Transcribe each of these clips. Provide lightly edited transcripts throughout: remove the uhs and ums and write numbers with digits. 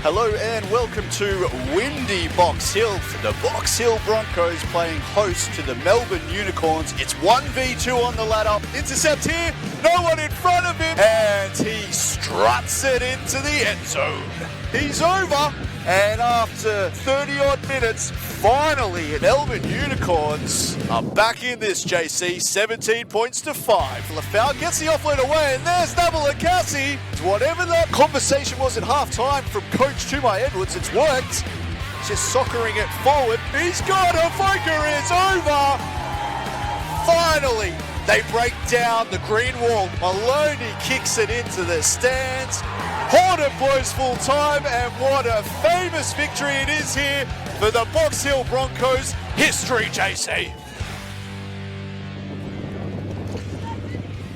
Hello and welcome to windy Box Hill. The Box Hill Broncos playing host to the Melbourne Unicorns. It's 1v2 on the ladder. Intercept here, no one in front of him, and he struts it into the end zone. He's over, and after 30-odd minutes, finally, Melbourne Unicorns are back in this, JC. 17 points to 5. Lafau gets the offload away, and there's Nabalakasi. Whatever that conversation was at half-time from Coach Tumai Edwards, it's worked. Just soccering it forward. He's got it. Foker is over. Finally, they break down the green wall. Maloney kicks it into the stands. Horner blows full time, and what a famous victory it is here for the Box Hill Broncos. History, JC.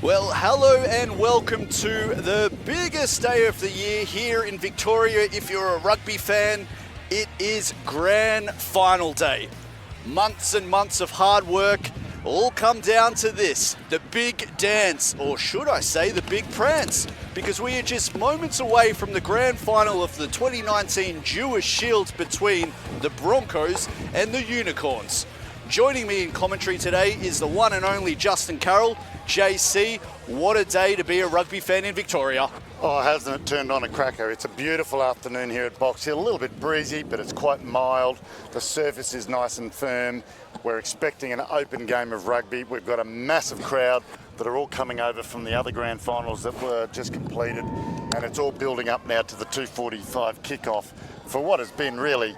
Well, hello and welcome to the biggest day of the year here in Victoria. If you're a rugby fan, it is grand final day. Months and months of hard work all come down to this, the big dance, or should I say the big prance, because we are just moments away from the grand final of the 2019 Dewar Shield between the Broncos and the Unicorns. Joining me in commentary today is the one and only Justin Carroll. JC, what a day to be a rugby fan in Victoria. Oh, hasn't it turned on a cracker? It's a beautiful afternoon here at Box Hill. A little bit breezy, but it's quite mild. The surface is nice and firm. We're expecting an open game of rugby. We've got a massive crowd that are all coming over from the other grand finals that were just completed, and it's all building up now to the 2:45 kickoff for what has been really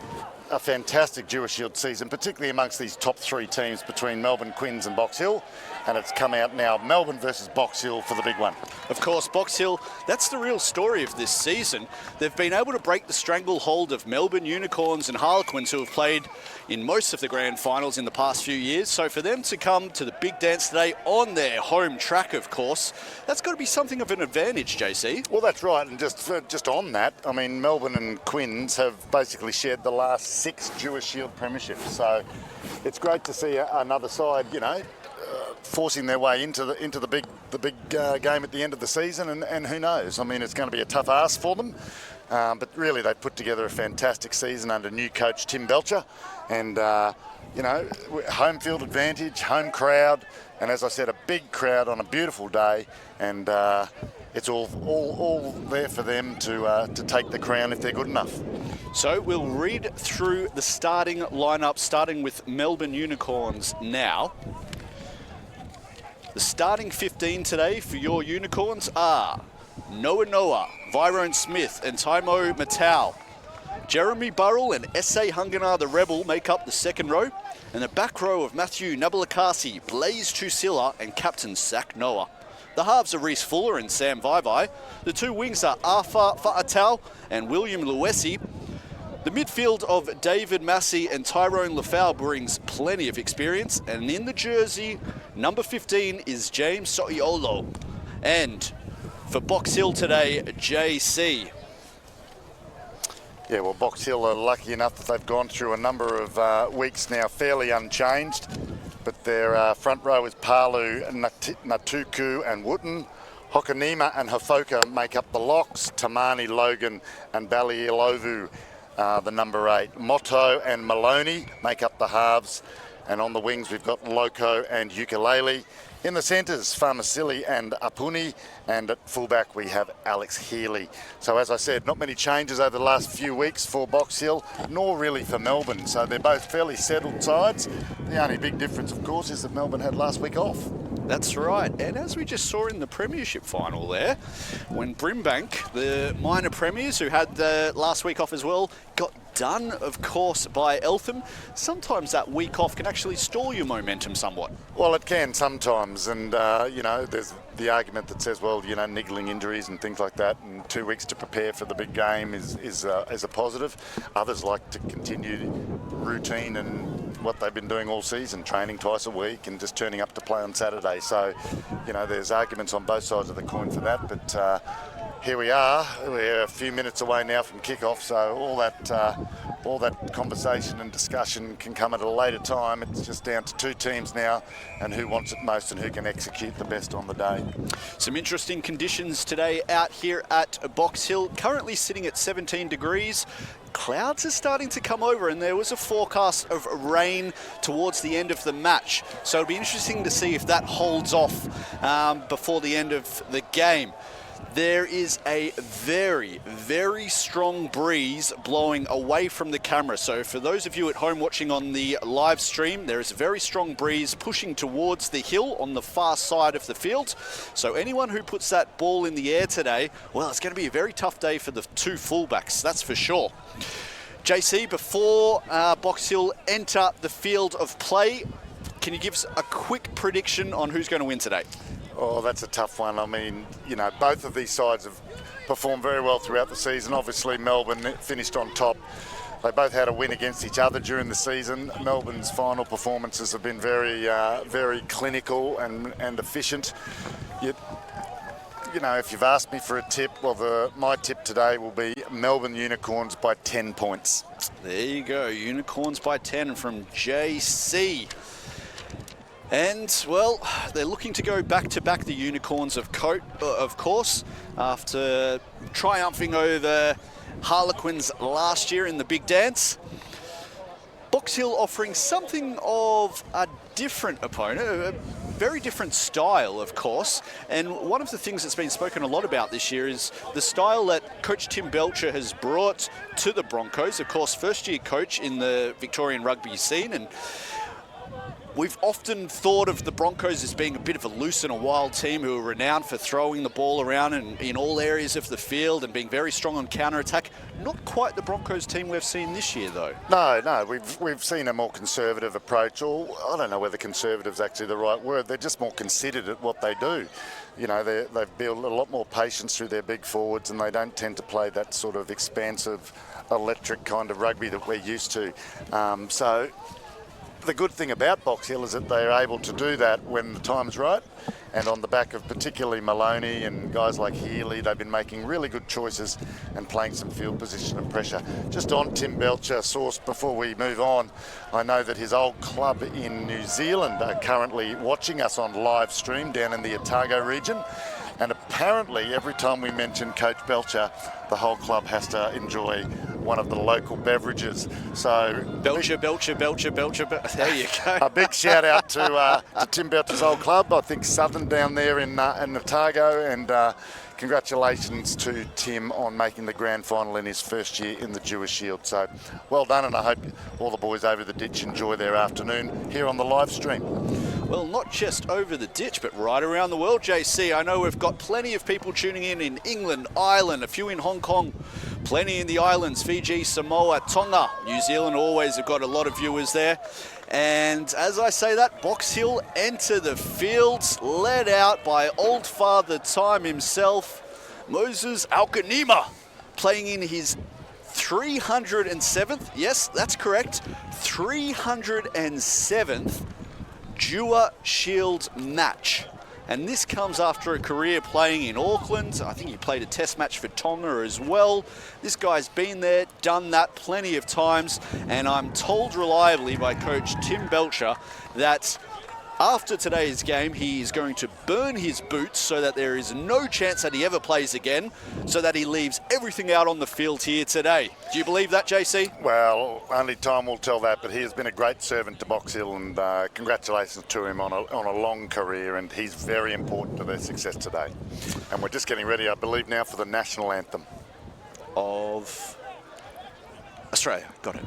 a fantastic Dewar Shield season, particularly amongst these top three teams between Melbourne, Quins and Box Hill. And it's come out now, Melbourne versus Box Hill for the big one. Of course, Box Hill, that's the real story of this season. They've been able to break the stranglehold of Melbourne Unicorns and Harlequins, who have played in most of the grand finals in the past few years. So for them to come to the big dance today on their home track, of course, that's got to be something of an advantage, JC. Well, that's right. And just on that, I mean, Melbourne and Quins have basically shared the last 6 Dewar Shield premierships. So it's great to see another side, forcing their way into the big game at the end of the season, and who knows? I mean, it's going to be a tough ask for them, but really they put together a fantastic season under new coach Tim Belcher, and home field advantage, home crowd, and as I said, a big crowd on a beautiful day, and it's all there for them to take the crown if they're good enough. So we'll read through the starting lineup, starting with Melbourne Unicorns now. The starting 15 today for your Unicorns are Noah, Virone Smith and Taimo Matau. Jeremy Burrell and S.A. Hunganar the Rebel make up the second row, and the back row of Matthew Nabalakasi, Blaze Tusila and Captain Zach Noah. The halves are Reese Fuller and Sam Vaivai. The two wings are Arfa Fa'atau and William Luesi. The midfield of David Massey and Tyrone Lafau brings plenty of experience, and in the jersey, number 15 is James So'iolo. And for Box Hill today, JC. Yeah, well, Box Hill are lucky enough that they've gone through a number of weeks now fairly unchanged, but their front row is Palu, Natuku and Wooten. Hokanima and Hafoka make up the locks. Tamani, Logan and Baliovu the number 8. Motto and Maloney make up the halves, and on the wings we've got Loco and Ukulele. In the centres, Farmasili and Apuni, and at fullback we have Alex Healy. So as I said, not many changes over the last few weeks for Box Hill, nor really for Melbourne. So they're both fairly settled sides. The only big difference, of course, is that Melbourne had last week off. That's right, and as we just saw in the premiership final there, when Brimbank, the minor premiers who had the last week off as well, got done, of course, by Eltham, sometimes that week off can actually stall your momentum somewhat. Well, it can sometimes, and there's the argument that says, well, niggling injuries and things like that, and 2 weeks to prepare for the big game is a positive. Others like to continue routine and what they've been doing all season, training twice a week and just turning up to play on Saturday. So, there's arguments on both sides of the coin for that, but here we are. We're a few minutes away now from kickoff, so all that conversation and discussion can come at a later time. It's just down to two teams now and who wants it most and who can execute the best on the day. Some interesting conditions today out here at Box Hill. Currently sitting at 17 degrees. Clouds are starting to come over, and there was a forecast of rain towards the end of the match. So it'll be interesting to see if that holds off before the end of the game. There is a very, very strong breeze blowing away from the camera. So for those of you at home watching on the live stream, there is a very strong breeze pushing towards the hill on the far side of the field. So anyone who puts that ball in the air today, well, it's going to be a very tough day for the two fullbacks, that's for sure. JC, before Box Hill enter the field of play, can you give us a quick prediction on who's going to win today? Oh, that's a tough one. I mean, you know, both of these sides have performed very well throughout the season. Obviously, Melbourne finished on top. They both had a win against each other during the season. Melbourne's final performances have been very, very clinical and efficient. Yet, you know, if you've asked me for a tip, well, my tip today will be Melbourne Unicorns by 10 points. There you go, Unicorns by 10 from JC. And, well, they're looking to go back-to-back, the Unicorns, of course, after triumphing over Harlequins last year in the big dance. Box Hill offering something of a different opponent, a very different style, of course. And one of the things that's been spoken a lot about this year is the style that Coach Tim Belcher has brought to the Broncos. Of course, first-year coach in the Victorian rugby scene, and we've often thought of the Broncos as being a bit of a loose and a wild team who are renowned for throwing the ball around in all areas of the field and being very strong on counter-attack. Not quite the Broncos team we've seen this year, though. No, we've seen a more conservative approach, or I don't know whether conservative's actually the right word. They're just more considered at what they do. You know, they've built a lot more patience through their big forwards, and they don't tend to play that sort of expansive, electric kind of rugby that we're used to. So the good thing about Box Hill is that they're able to do that when the time's right, and on the back of particularly Maloney and guys like Healy, they've been making really good choices and playing some field position and pressure. Just on Tim Belcher, Source, before we move on, I know that his old club in New Zealand are currently watching us on live stream down in the Otago region. And apparently, every time we mention Coach Belcher, the whole club has to enjoy one of the local beverages. So Belcher. There you go. A big shout out to Tim Belcher's old club. I think Southern down there in Otago, and congratulations to Tim on making the grand final in his first year in the Dewar Shield. So well done, and I hope all the boys over the ditch enjoy their afternoon here on the live stream. Well, not just over the ditch, but right around the world, JC. I know we've got plenty of people tuning in England, Ireland, a few in Hong Kong, plenty in the islands, Fiji, Samoa, Tonga. New Zealand always have got a lot of viewers there. And as I say that, Box Hill enter the fields, led out by old Father Time himself, Moses Alkanima, playing in his 307th, yes, that's correct, 307th Dewar Shield match. And this comes after a career playing in Auckland. I think he played a test match for Tonga as well. This guy's been there, done that plenty of times. And I'm told reliably by Coach Tim Belcher that after today's game, he is going to burn his boots so that there is no chance that he ever plays again, so that he leaves everything out on the field here today. Do you believe that, JC? Well, only time will tell that, but he has been a great servant to Box Hill, and congratulations to him on a long career, and he's very important to their success today. And we're just getting ready, I believe, now for the national anthem of Australia. Got it.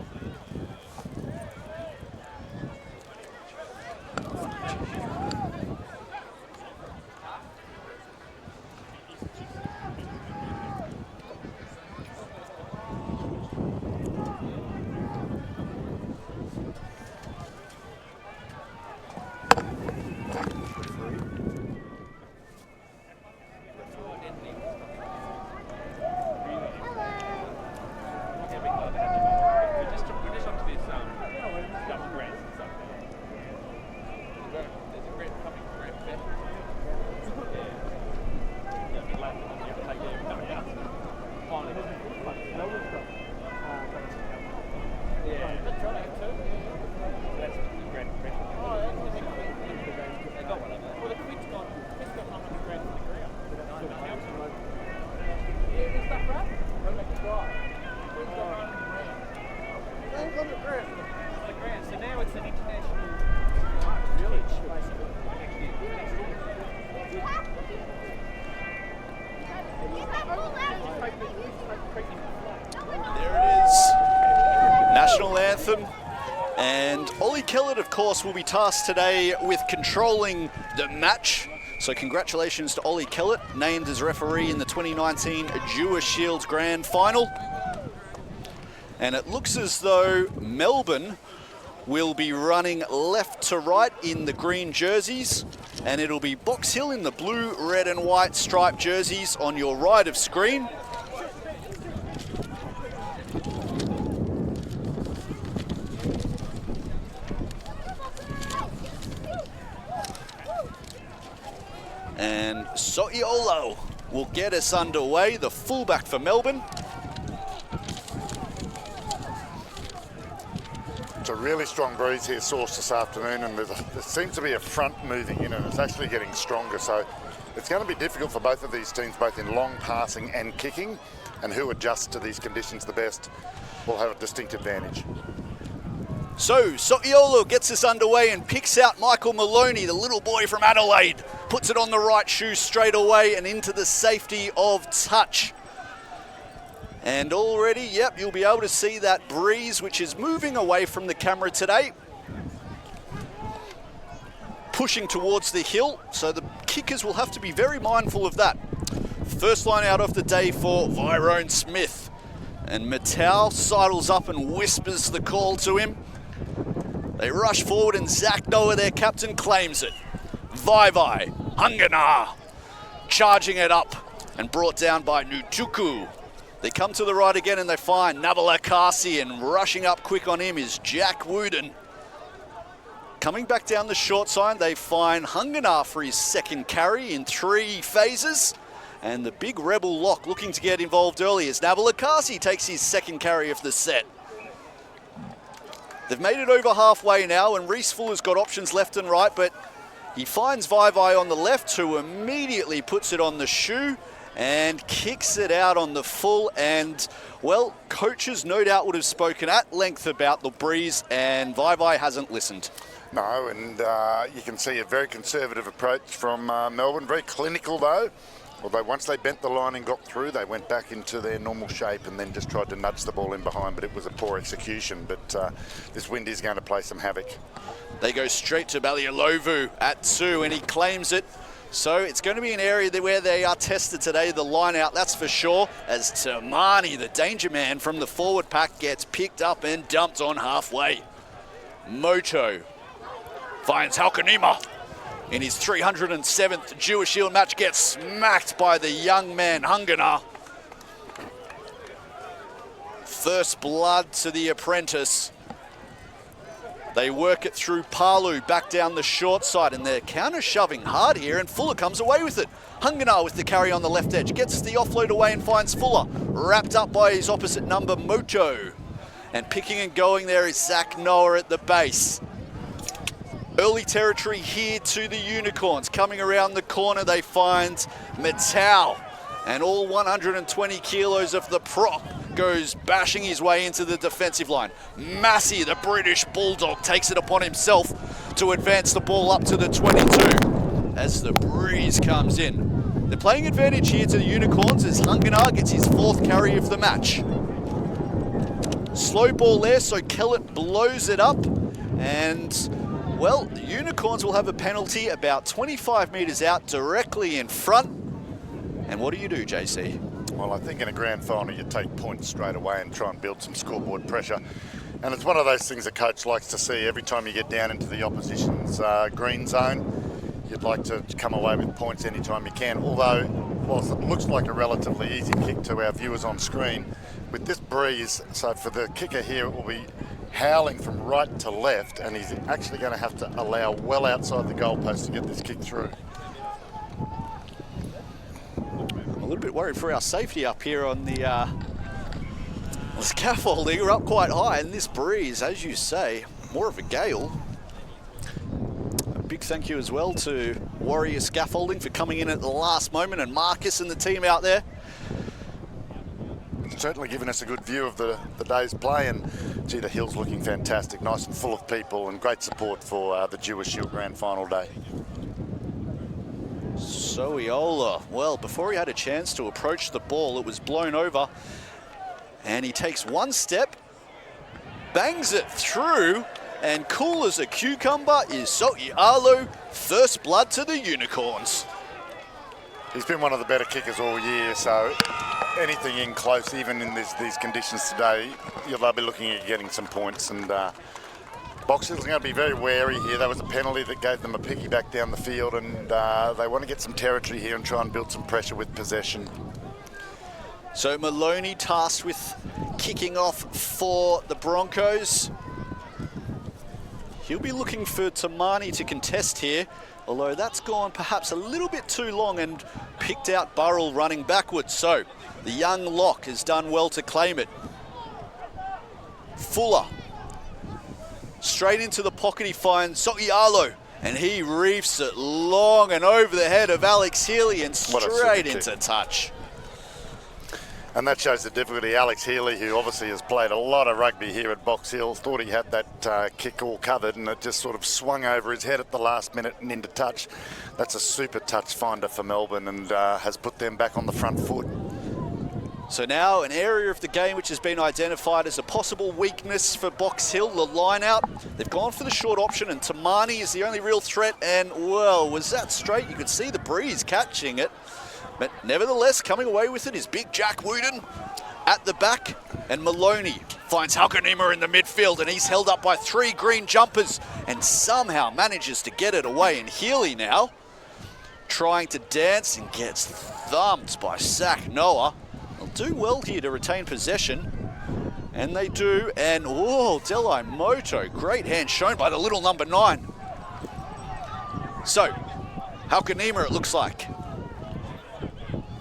And Ollie Kellett, of course, will be tasked today with controlling the match. So congratulations to Ollie Kellett, named as referee in the 2019 Dewar Shields Grand Final. And it looks as though Melbourne will be running left to right in the green jerseys, and it'll be Box Hill in the blue, red and white striped jerseys on your right of screen. And So'iolo will get us underway, the fullback for Melbourne. It's a really strong breeze here sourced this afternoon, and there seems to be a front moving in, and it's actually getting stronger. So it's going to be difficult for both of these teams, both in long passing and kicking, and who adjusts to these conditions the best will have a distinct advantage. So So'iolo gets us underway and picks out Michael Maloney, the little boy from Adelaide. Puts it on the right shoe straight away and into the safety of touch. And already, yep, you'll be able to see that breeze, which is moving away from the camera today. Pushing towards the hill, so the kickers will have to be very mindful of that. First line out of the day for Tyrone Smith. And Matau sidles up and whispers the call to him. They rush forward and Zach Noah, their captain, claims it. Vai, Hangana, charging it up and brought down by Nutuku. They come to the right again and they find Navalakasi, and rushing up quick on him is Jack Wooden. Coming back down the short side, they find Hangana for his second carry in 3 phases. And the big rebel lock looking to get involved early as Navalakasi takes his second carry of the set. They've made it over halfway now, and Reese Fuller's got options left and right, but he finds Vai on the left, who immediately puts it on the shoe and kicks it out on the full. And, well, coaches no doubt would have spoken at length about the breeze, and Vai hasn't listened. No, and you can see a very conservative approach from Melbourne, very clinical though. Although once they bent the line and got through, they went back into their normal shape and then just tried to nudge the ball in behind, but it was a poor execution. But this wind is going to play some havoc. They go straight to Balialovu at 2, and he claims it. So it's going to be an area where they are tested today, the line out, that's for sure, as Tamani, the danger man from the forward pack, gets picked up and dumped on halfway. Moto finds Halkanima. In his 307th Dewar Shield match, gets smacked by the young man, Hangana. First blood to the apprentice. They work it through Palu, back down the short side, and they're counter-shoving hard here, and Fuller comes away with it. Hangana with the carry on the left edge, gets the offload away and finds Fuller, wrapped up by his opposite number, Moto. And picking and going there is Zach Noah at the base. Early territory here to the Unicorns. Coming around the corner, they find Matau, and all 120 kilos of the prop goes bashing his way into the defensive line. Massey, the British Bulldog, takes it upon himself to advance the ball up to the 22 as the breeze comes in. They're playing advantage here to the Unicorns as Hangana gets his 4th carry of the match. Slow ball there, so Kellett blows it up, and well, the Unicorns will have a penalty about 25 metres out, directly in front. And what do you do, JC? Well, I think in a grand final you take points straight away and try and build some scoreboard pressure. And it's one of those things a coach likes to see every time you get down into the opposition's green zone. You'd like to come away with points anytime you can. Although, whilst it looks like a relatively easy kick to our viewers on screen, with this breeze, so for the kicker here, it will be howling from right to left, and he's actually going to have to allow well outside the goalpost to get this kick through. I'm a little bit worried for our safety up here on the scaffolding. We're up quite high, and this breeze, as you say, more of a gale. A big thank you as well to Warrior Scaffolding for coming in at the last moment, and Marcus and the team out there. Certainly given us a good view of the day's play, and gee, the hill's looking fantastic, nice and full of people, and great support for the Dewar Shield Grand Final day. So'iola, well, before he had a chance to approach the ball, it was blown over, and he takes one step, bangs it through, And cool as a cucumber is So'ialo, first blood to the Unicorns. He's been one of the better kickers all year, so anything in close, even in these conditions today, they'll be looking at getting some points. And Box Hill's going to be very wary here. That was a penalty that gave them a piggyback down the field, and they want to get some territory here and try and build some pressure with possession. So Maloney tasked with kicking off for the Broncos. He'll be looking for Tamani to contest here, although that's gone perhaps a little bit too long and picked out Burrell running backwards. So the young lock has done well to claim it. Fuller. Straight into the pocket he finds So'ialo, and he reefs it long and over the head of Alex Healy and straight into touch. And that shows the difficulty. Alex Healy, who obviously has played a lot of rugby here at Box Hill, thought he had that kick all covered, and it just sort of swung over his head at the last minute and into touch. That's a super touch finder for Melbourne, and has put them back on the front foot. So now an area of the game which has been identified as a possible weakness for Box Hill, the line out. They've gone for the short option, and Tamani is the only real threat, and well, was that straight? You could see the breeze catching it. But nevertheless, coming away with it is big Jack Wooden at the back. And Maloney finds Halkanima in the midfield, and he's held up by 3 green jumpers and somehow manages to get it away. And Healy now trying to dance and gets thumped by Sack Noah. They'll do well here to retain possession. And they do. And oh, Delai Moto, great hand shown by the little number 9. So, Halkanima it looks like.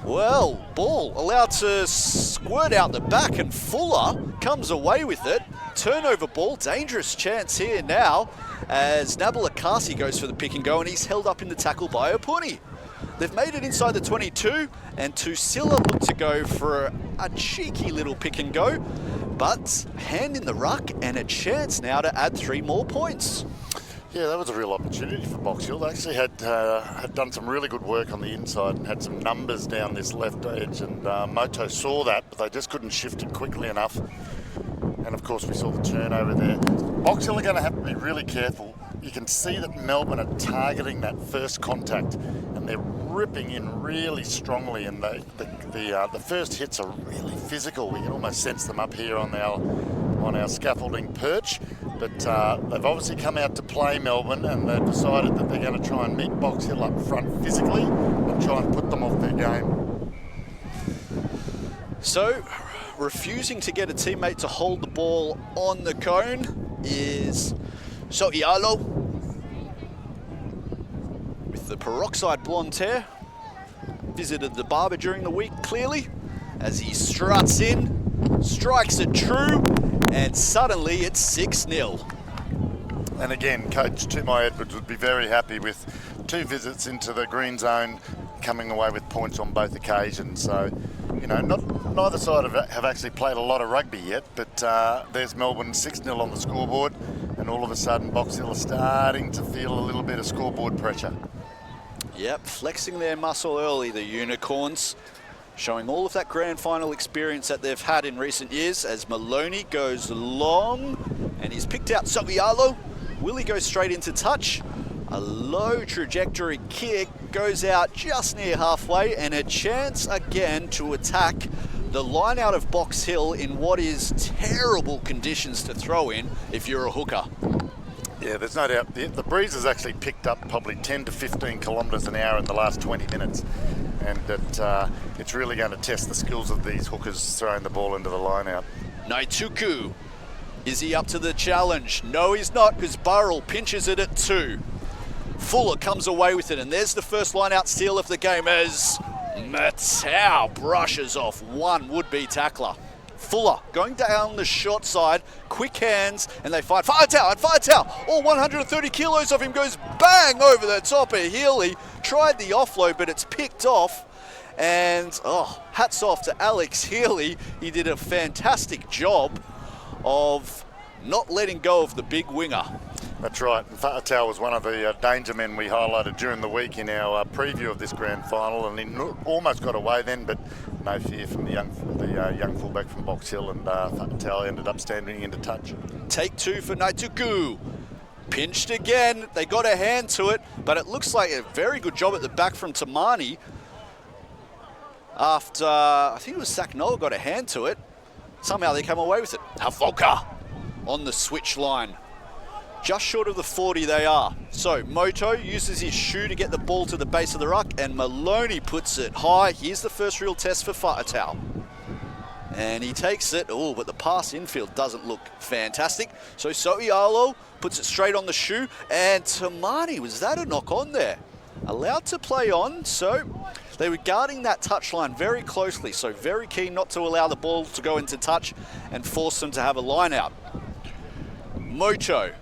Well, ball allowed to squirt out the back, and Fuller comes away with it. Turnover ball, dangerous chance here now as Nabila Kasi goes for the pick and go, and he's held up in the tackle by Opuni. They've made it inside the 22, and Tusila look to go for a cheeky little pick and go, but hand in the ruck and a chance now to add 3 more points. Yeah, that was a real opportunity for Box Hill. They actually had done some really good work on the inside and had some numbers down this left edge, and Moto saw that, but they just couldn't shift it quickly enough. And of course we saw the turnover there. Box Hill are going to have to be really careful. You can see that Melbourne are targeting that first contact, and they're ripping in really strongly, and the first hits are really physical. We can almost sense them up here on our scaffolding perch. But they've obviously come out to play Melbourne, and they've decided that they're going to try and meet Box Hill up front physically and try and put them off their game. So, refusing to get a teammate to hold the ball on the cone is So'ialo with the peroxide blonde hair. Visited the barber during the week, clearly, as he struts in, strikes it true, and suddenly it's 6-0. And again, Coach Tumai Edwards would be very happy with 2 visits into the green zone, coming away with points on both occasions. So, you know, neither side have actually played a lot of rugby yet, but there's Melbourne 6-0 on the scoreboard, and all of a sudden Box Hill are starting to feel a little bit of scoreboard pressure. Yep, flexing their muscle early, the Unicorns, showing all of that grand final experience that they've had in recent years as Maloney goes long, and he's picked out So'ialo. Will he go straight into touch? A low trajectory kick goes out just near halfway, and a chance again to attack the line out of Box Hill in what is terrible conditions to throw in if you're a hooker. Yeah, there's no doubt. The breeze has actually picked up probably 10 to 15 kilometres an hour in the last 20 minutes. And it's really going to test the skills of these hookers throwing the ball into the line out. Naituku, is he up to the challenge? No, he's not, because Burrell pinches it at 2. Fuller comes away with it, and there's the first line out steal of the game as Matau brushes off one would-be tackler. Fuller going down the short side, quick hands, and they find Faatau. All 130 kilos of him goes bang over the top of Healy. Tried the offload, but it's picked off. And hats off to Alex Healy. He did a fantastic job of not letting go of the big winger. That's right. And Fa'atau was one of the danger men we highlighted during the week in our preview of this grand final, and he almost got away then, but no fear from the young fullback from Box Hill, and Fa'atau ended up standing into touch. Take two for Naituku. Pinched again. They got a hand to it, but it looks like a very good job at the back from Tamani. After, I think it was Saknoa got a hand to it. Somehow they come away with it. Havoka on the switch line. Just short of the 40 they are. So Moto uses his shoe to get the ball to the base of the ruck, and Maloney puts it high. Here's the first real test for Fa'atau. And he takes it. Oh, but the pass infield doesn't look fantastic. So So'ialo puts it straight on the shoe, and Tamani, was that a knock on there? Allowed to play on, so they were guarding that touchline very closely, so very keen not to allow the ball to go into touch and force them to have a line out. Moto.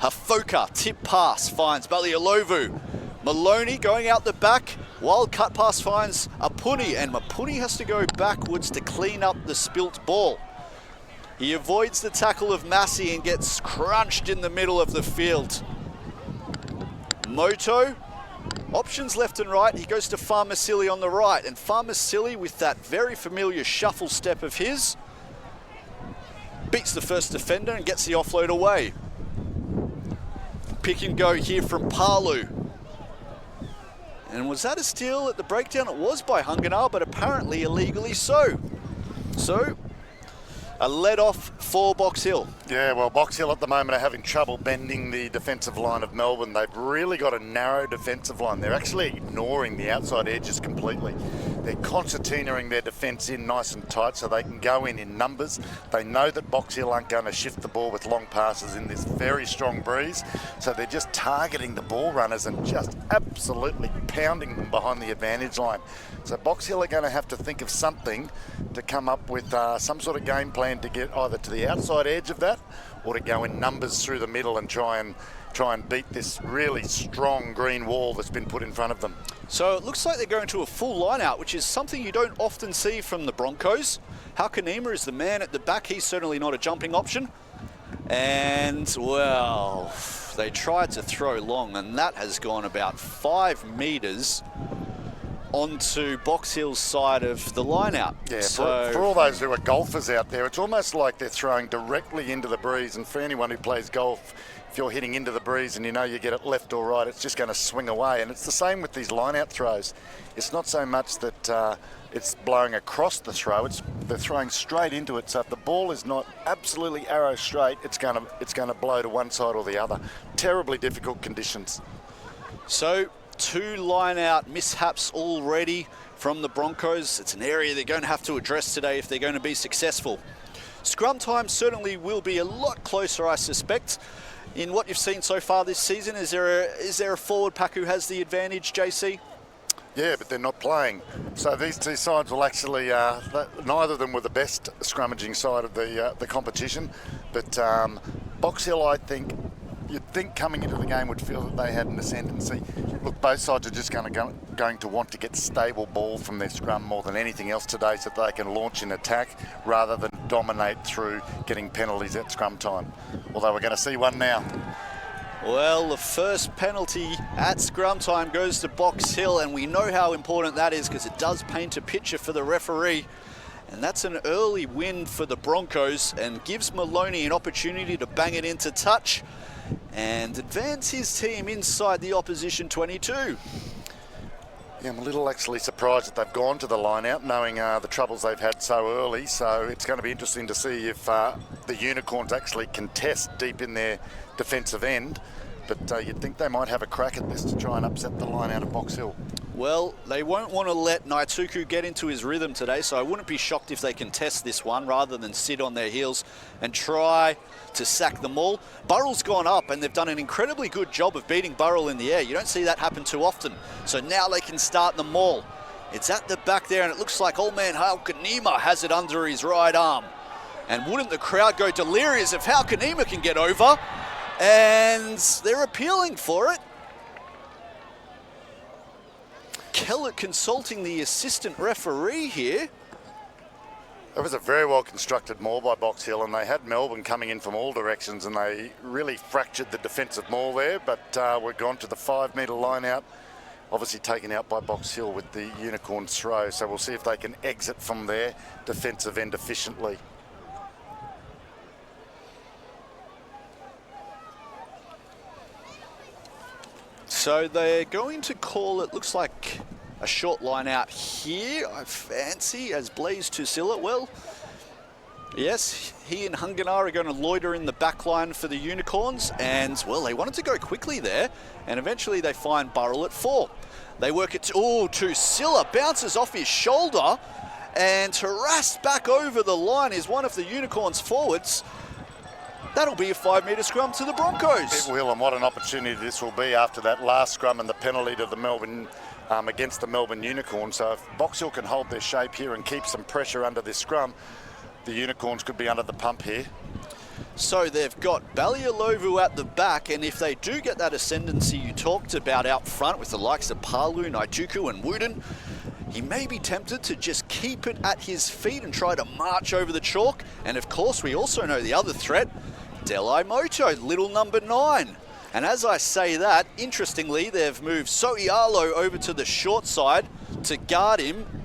Hafoka, tip pass, finds Balialovu. Maloney going out the back. Wild cut pass finds Apuni, and Mapuni has to go backwards to clean up the spilt ball. He avoids the tackle of Massey and gets crunched in the middle of the field. Moto, options left and right. He goes to Farmasili on the right, and Farmasili, with that very familiar shuffle step of his, beats the first defender and gets the offload away. Pick and go here from Palu. And was that a steal at the breakdown? It was by Hunganar, but apparently illegally so. So, a let off for Box Hill. Yeah, well, Box Hill at the moment are having trouble bending the defensive line of Melbourne. They've really got a narrow defensive line. They're actually ignoring the outside edges completely. They're concertinaing their defence in nice and tight so they can go in numbers. They know that Box Hill aren't going to shift the ball with long passes in this very strong breeze. So they're just targeting the ball runners and just absolutely pounding them behind the advantage line. So Box Hill are going to have to think of something to come up with some sort of game plan to get either to the outside edge of that or to go in numbers through the middle and try and beat this really strong green wall that's been put in front of them. So it looks like they're going to a full line out, which is something you don't often see from the Broncos. Halkanima is the man at the back. He's certainly not a jumping option. And, well, they tried to throw long, and that has gone about 5 metres onto Box Hill's side of the line out. Yeah, so for all those who are golfers out there, it's almost like they're throwing directly into the breeze. And for anyone who plays golf, if you're hitting into the breeze and you know you get it left or right, it's just going to swing away. And it's the same with these line-out throws. It's not so much that it's blowing across the throw; they're throwing straight into it. So if the ball is not absolutely arrow straight, it's going to blow to one side or the other. Terribly difficult conditions. So 2 line-out mishaps already from the Broncos. It's an area they're going to have to address today if they're going to be successful. Scrum time certainly will be a lot closer, I suspect. In what you've seen so far this season, is there a forward pack who has the advantage, JC? Yeah, but they're not playing. So these two sides will actually, neither of them were the best scrummaging side of the competition. But Box Hill, I think, you'd think coming into the game would feel that they had an ascendancy. Look, both sides are just going to want to get stable ball from their scrum more than anything else today so that they can launch an attack rather than dominate through getting penalties at scrum time. Although we're going to see one now. Well, the first penalty at scrum time goes to Box Hill, and we know how important that is because it does paint a picture for the referee. And that's an early win for the Broncos and gives Maloney an opportunity to bang it into touch and advance his team inside the opposition 22. Yeah, I'm a little actually surprised that they've gone to the line out, knowing the troubles they've had so early. So it's going to be interesting to see if the Unicorns actually contest deep in their defensive end. But you'd think they might have a crack at this to try and upset the line out of Box Hill. Well, they won't want to let Naituku get into his rhythm today, so I wouldn't be shocked if they contest this one rather than sit on their heels and try to sack the maul. Burrell's gone up, and they've done an incredibly good job of beating Burrell in the air. You don't see that happen too often. So now they can start the maul. It's at the back there, and it looks like old man Halkanima has it under his right arm. And wouldn't the crowd go delirious if Halkanima can get over? And they're appealing for it. Kellett consulting the assistant referee here. It was a very well constructed maul by Box Hill, and they had Melbourne coming in from all directions, and they really fractured the defensive maul there, but we're gone to the 5 metre line out, obviously taken out by Box Hill with the Unicorns throw, so we'll see if they can exit from their defensive end efficiently. So they're going to call it, looks like a short line out here, I fancy, as Blaze Tusila. Well, yes, he and Hunganar are going to loiter in the back line for the Unicorns, and, well, they wanted to go quickly there, and eventually they find Burrell at 4. They work it to, Tusila bounces off his shoulder, and harassed back over the line is one of the Unicorns' forwards. That'll be a 5 metre scrum to the Broncos. It will, and what an opportunity this will be after that last scrum and the penalty to the Melbourne against the Melbourne Unicorns. So if Box Hill can hold their shape here and keep some pressure under this scrum, the Unicorns could be under the pump here. So they've got Balialovu at the back, and if they do get that ascendancy you talked about out front with the likes of Palu, Naituku and Wooden, he may be tempted to just keep it at his feet and try to march over the chalk. And of course, we also know the other threat, Delai Moto, little number 9. And as I say that, interestingly, they've moved So'ialo over to the short side to guard him,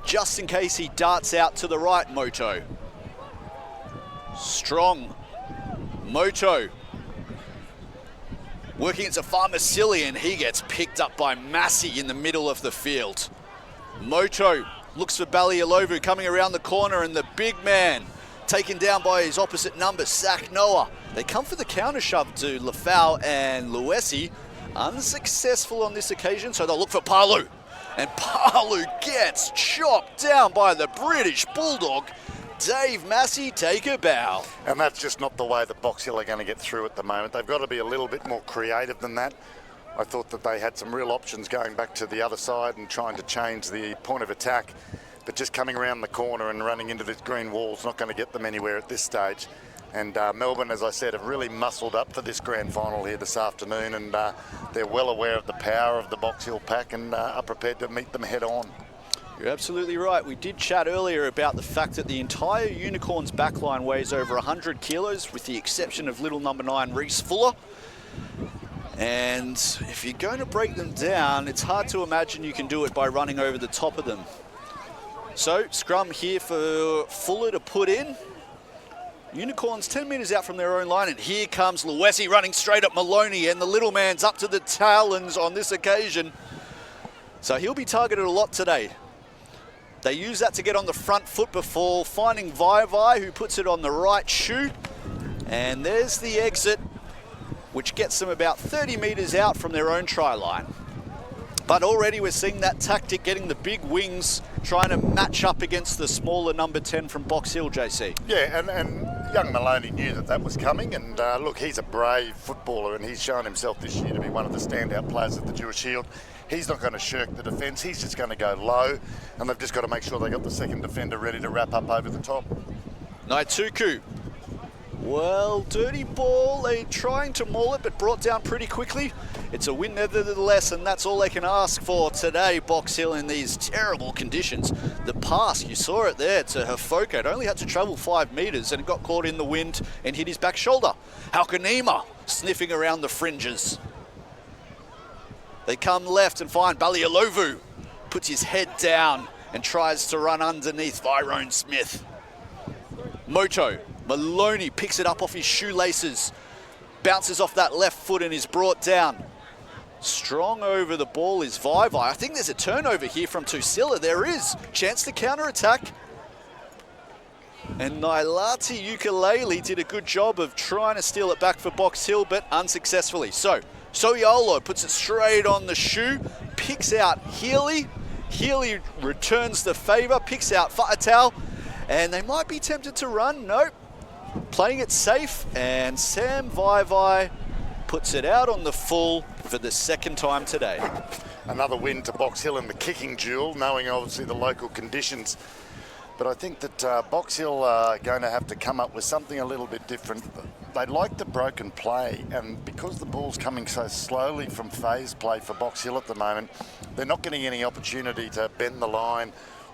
just in case he darts out to the right, Moto. Strong. Moto. Working into Farmasili, and he gets picked up by Massey in the middle of the field. Moto looks for Balialovu coming around the corner, and the big man taken down by his opposite number, Sak Noah. They come for the counter shove to Lafau and Luesi. Unsuccessful on this occasion, so they'll look for Palu. And Palu gets chopped down by the British Bulldog. Dave Massey, take a bow. And that's just not the way that Box Hill are going to get through at the moment. They've got to be a little bit more creative than that. I thought that they had some real options going back to the other side and trying to change the point of attack. But just coming around the corner and running into this green wall is not going to get them anywhere at this stage. And Melbourne, as I said, have really muscled up for this grand final here this afternoon, and they're well aware of the power of the Box Hill pack and are prepared to meet them head on. You're absolutely right. We did chat earlier about the fact that the entire Unicorns backline weighs over 100 kilos, with the exception of little number 9, Reece Fuller. And if you're going to break them down, it's hard to imagine you can do it by running over the top of them. So, scrum here for Fuller to put in. Unicorns 10 metres out from their own line, and here comes Luesi running straight at Maloney, and the little man's up to the talons on this occasion. So he'll be targeted a lot today. They use that to get on the front foot before finding Vai, who puts it on the right shoe. And there's the exit, which gets them about 30 metres out from their own try line. But already we're seeing that tactic, getting the big wings, trying to match up against the smaller number 10 from Box Hill, JC. Yeah, and young Maloney knew that that was coming, and look, he's a brave footballer, and he's shown himself this year to be one of the standout players at the Dewar Shield. He's not going to shirk the defence, he's just going to go low, and they've just got to make sure they got the second defender ready to wrap up over the top. Naituku. Well, dirty ball, they're trying to maul it, but brought down pretty quickly. It's a win nevertheless, and that's all they can ask for today, Box Hill, in these terrible conditions. The pass, you saw it there to Hafoko. It only had to travel 5 metres, and it got caught in the wind and hit his back shoulder. Halkanima sniffing around the fringes. They come left and find Balialovu. Puts his head down and tries to run underneath Tyrone Smith. Moto. Maloney picks it up off his shoelaces, bounces off that left foot and is brought down. Strong over the ball is Vai. I think there's a turnover here from Tusila. There is. Chance to counter-attack. And Nailati Ukulele did a good job of trying to steal it back for Box Hill, but unsuccessfully. So, So'ialo puts it straight on the shoe, picks out Healy. Healy returns the favour, picks out Fa'atau, and they might be tempted to run. Nope. Playing it safe, and Sam Vai puts it out on the full for the second time today. Another win to Box Hill in the kicking duel, knowing obviously the local conditions. But I think that Box Hill are going to have to come up with something a little bit different. They like the broken play, and because the ball's coming so slowly from phase play for Box Hill at the moment, they're not getting any opportunity to bend the line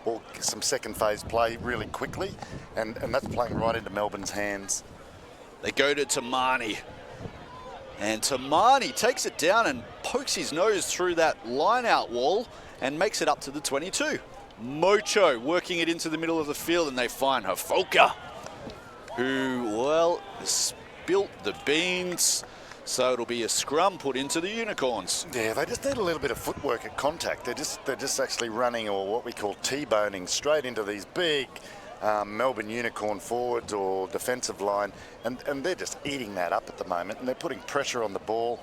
or some second phase play really quickly, and that's playing right into Melbourne's hands. They go to Tamani. And Tamani takes it down and pokes his nose through that line-out wall and makes it up to the 22. Mocho working it into the middle of the field, and they find Hafoka, who, well, spilt the beans. So it'll be a scrum put into the Unicorns. Yeah, they just need a little bit of footwork at contact. They're just actually running, or what we call T-boning, straight into these big Melbourne Unicorn forwards or defensive line, and they're just eating that up at the moment, and they're putting pressure on the ball,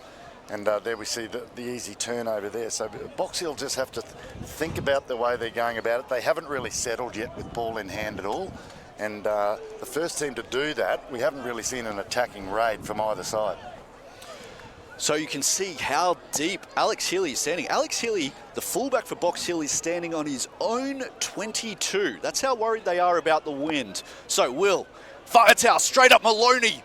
and there we see the easy turnover there. So Box Hill just have to think about the way they're going about it. They haven't really settled yet with ball in hand at all, and the first team to do that, we haven't really seen an attacking raid from either side. So you can see how deep Alex Healy is standing. Alex Healy, the fullback for Box Hill, is standing on his own 22. That's how worried they are about the wind. So Will fires out straight up Maloney,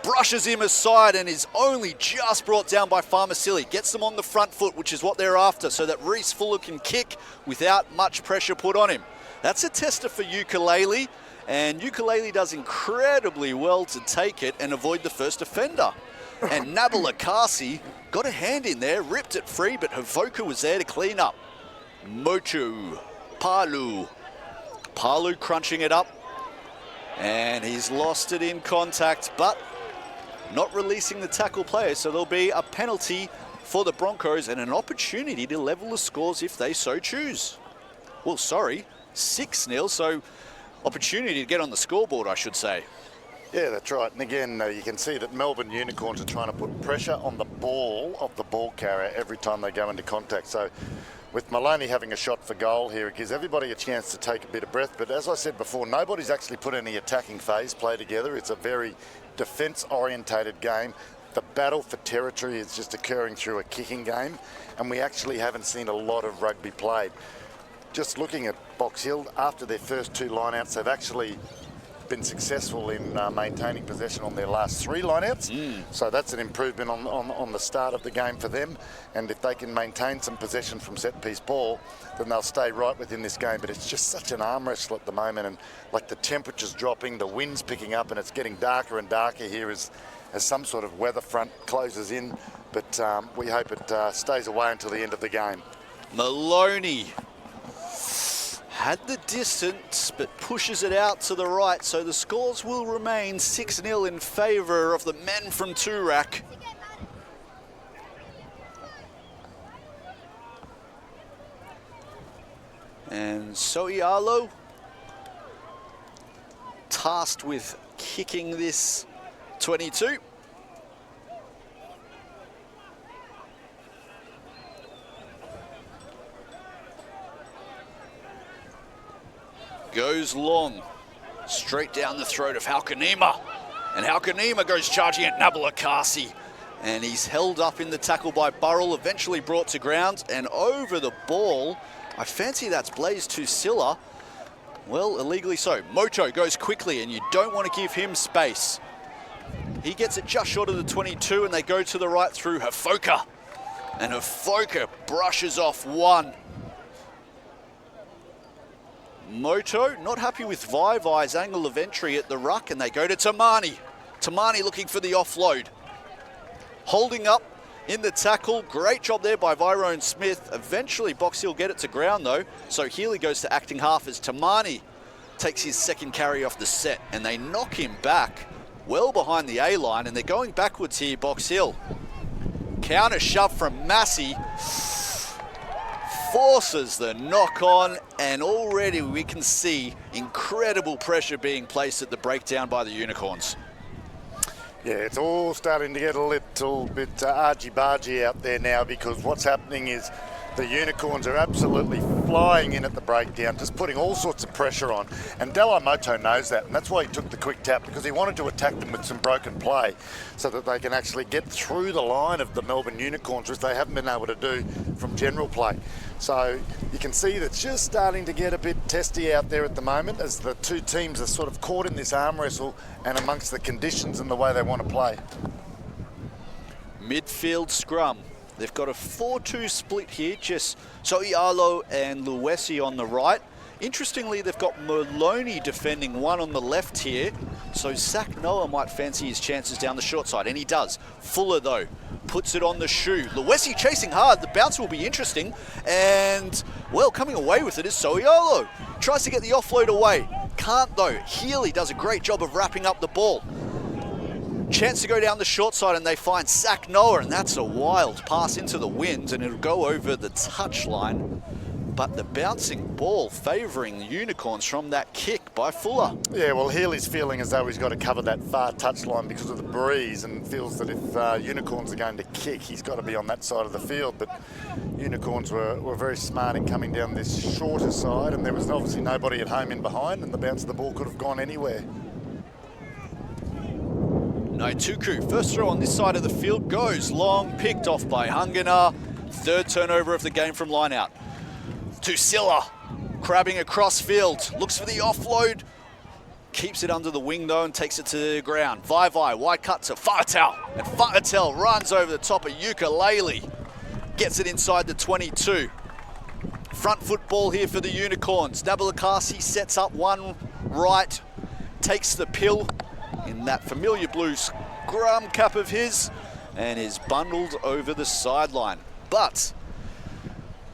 brushes him aside, and is only just brought down by Farmasili. Gets them on the front foot, which is what they're after, so that Reese Fuller can kick without much pressure put on him. That's a tester for Ukulele, and Ukulele does incredibly well to take it and avoid the first offender. And Nabila Kasi got a hand in there, ripped it free, but Havoka was there to clean up. Mochu, Palu crunching it up, and he's lost it in contact, but not releasing the tackle player, so there'll be a penalty for the Broncos and an opportunity to level the scores if they so choose. Well, sorry, 6-0, so opportunity to get on the scoreboard, I should say. Yeah, that's right. And again, you can see that Melbourne Unicorns are trying to put pressure on the ball of the ball carrier every time they go into contact. So with Maloney having a shot for goal here, it gives everybody a chance to take a bit of breath. But as I said before, nobody's actually put any attacking phase play together. It's a very defence-orientated game. The battle for territory is just occurring through a kicking game, and we actually haven't seen a lot of rugby played. Just looking at Box Hill, after their first 2 lineouts, they've actually been successful in maintaining possession on their last 3 lineouts. So that's an improvement on the start of the game for them. And if they can maintain some possession from set-piece ball, then they'll stay right within this game. But it's just such an arm wrestle at the moment, and like the temperature's dropping, the wind's picking up, and it's getting darker and darker here as some sort of weather front closes in. But we hope it stays away until the end of the game. Maloney had the distance, but pushes it out to the right, so the scores will remain 6-0 in favour of the men from Toorak. And Soialo, tasked with kicking this 22. Goes long, straight down the throat of Halkanima. And Halkanima goes charging at Nabila Kasi. And he's held up in the tackle by Burrell, eventually brought to ground. And over the ball, I fancy that's Blaze Tusila. Well, illegally so. Mocho goes quickly, and you don't want to give him space. He gets it just short of the 22, and they go to the right through Hafoka. And Hafoka brushes off one. Moto not happy with Vaivai's angle of entry at the ruck, and they go to Tamani. Tamani looking for the offload. Holding up in the tackle. Great job there by Virone Smith. Eventually Box Hill get it to ground though, so Healy goes to acting half as Tamani takes his second carry off the set, and they knock him back well behind the A-line, and they're going backwards here, Box Hill. Counter shove from Massey. Forces the knock on, and already we can see incredible pressure being placed at the breakdown by the Unicorns. Yeah, it's all starting to get a little bit argy-bargy out there now, because what's happening is the Unicorns are absolutely flying in at the breakdown, just putting all sorts of pressure on. And Moto knows that, and that's why he took the quick tap, because he wanted to attack them with some broken play so that they can actually get through the line of the Melbourne Unicorns, which they haven't been able to do from general play. So you can see that's just starting to get a bit testy out there at the moment, as the two teams are sort of caught in this arm wrestle and amongst the conditions and the way they want to play. Midfield scrum. They've got a 4-2 split here, just Soialo and Luesi on the right. Interestingly, they've got Maloney defending one on the left here, so Zach Noah might fancy his chances down the short side, and he does. Fuller, though, puts it on the shoe. Luesi chasing hard. The bounce will be interesting, and, well, coming away with it is Soliolo. Tries to get the offload away. Can't, though. Healy does a great job of wrapping up the ball. Chance to go down the short side, and they find Zach Noah, and that's a wild pass into the wind, and it'll go over the touchline. But the bouncing ball favouring the Unicorns from that kick by Fuller. Yeah, well, Healy's feeling as though he's got to cover that far touchline because of the breeze, and feels that if Unicorns are going to kick, he's got to be on that side of the field. But Unicorns were very smart in coming down this shorter side, and there was obviously nobody at home in behind, and the bounce of the ball could have gone anywhere. Naituku, first throw on this side of the field, goes long, picked off by Hungana. Third turnover of the game from line out. To Silla, crabbing across field, looks for the offload, keeps it under the wing though and takes it to the ground. Vai, wide cut to Fa'atel, and Fa'atel runs over the top of Ukulele, gets it inside the 22. Front foot ball here for the Unicorns. Nabalakasi sets up one right, takes the pill in that familiar blue scrum cap of his, and is bundled over the sideline. But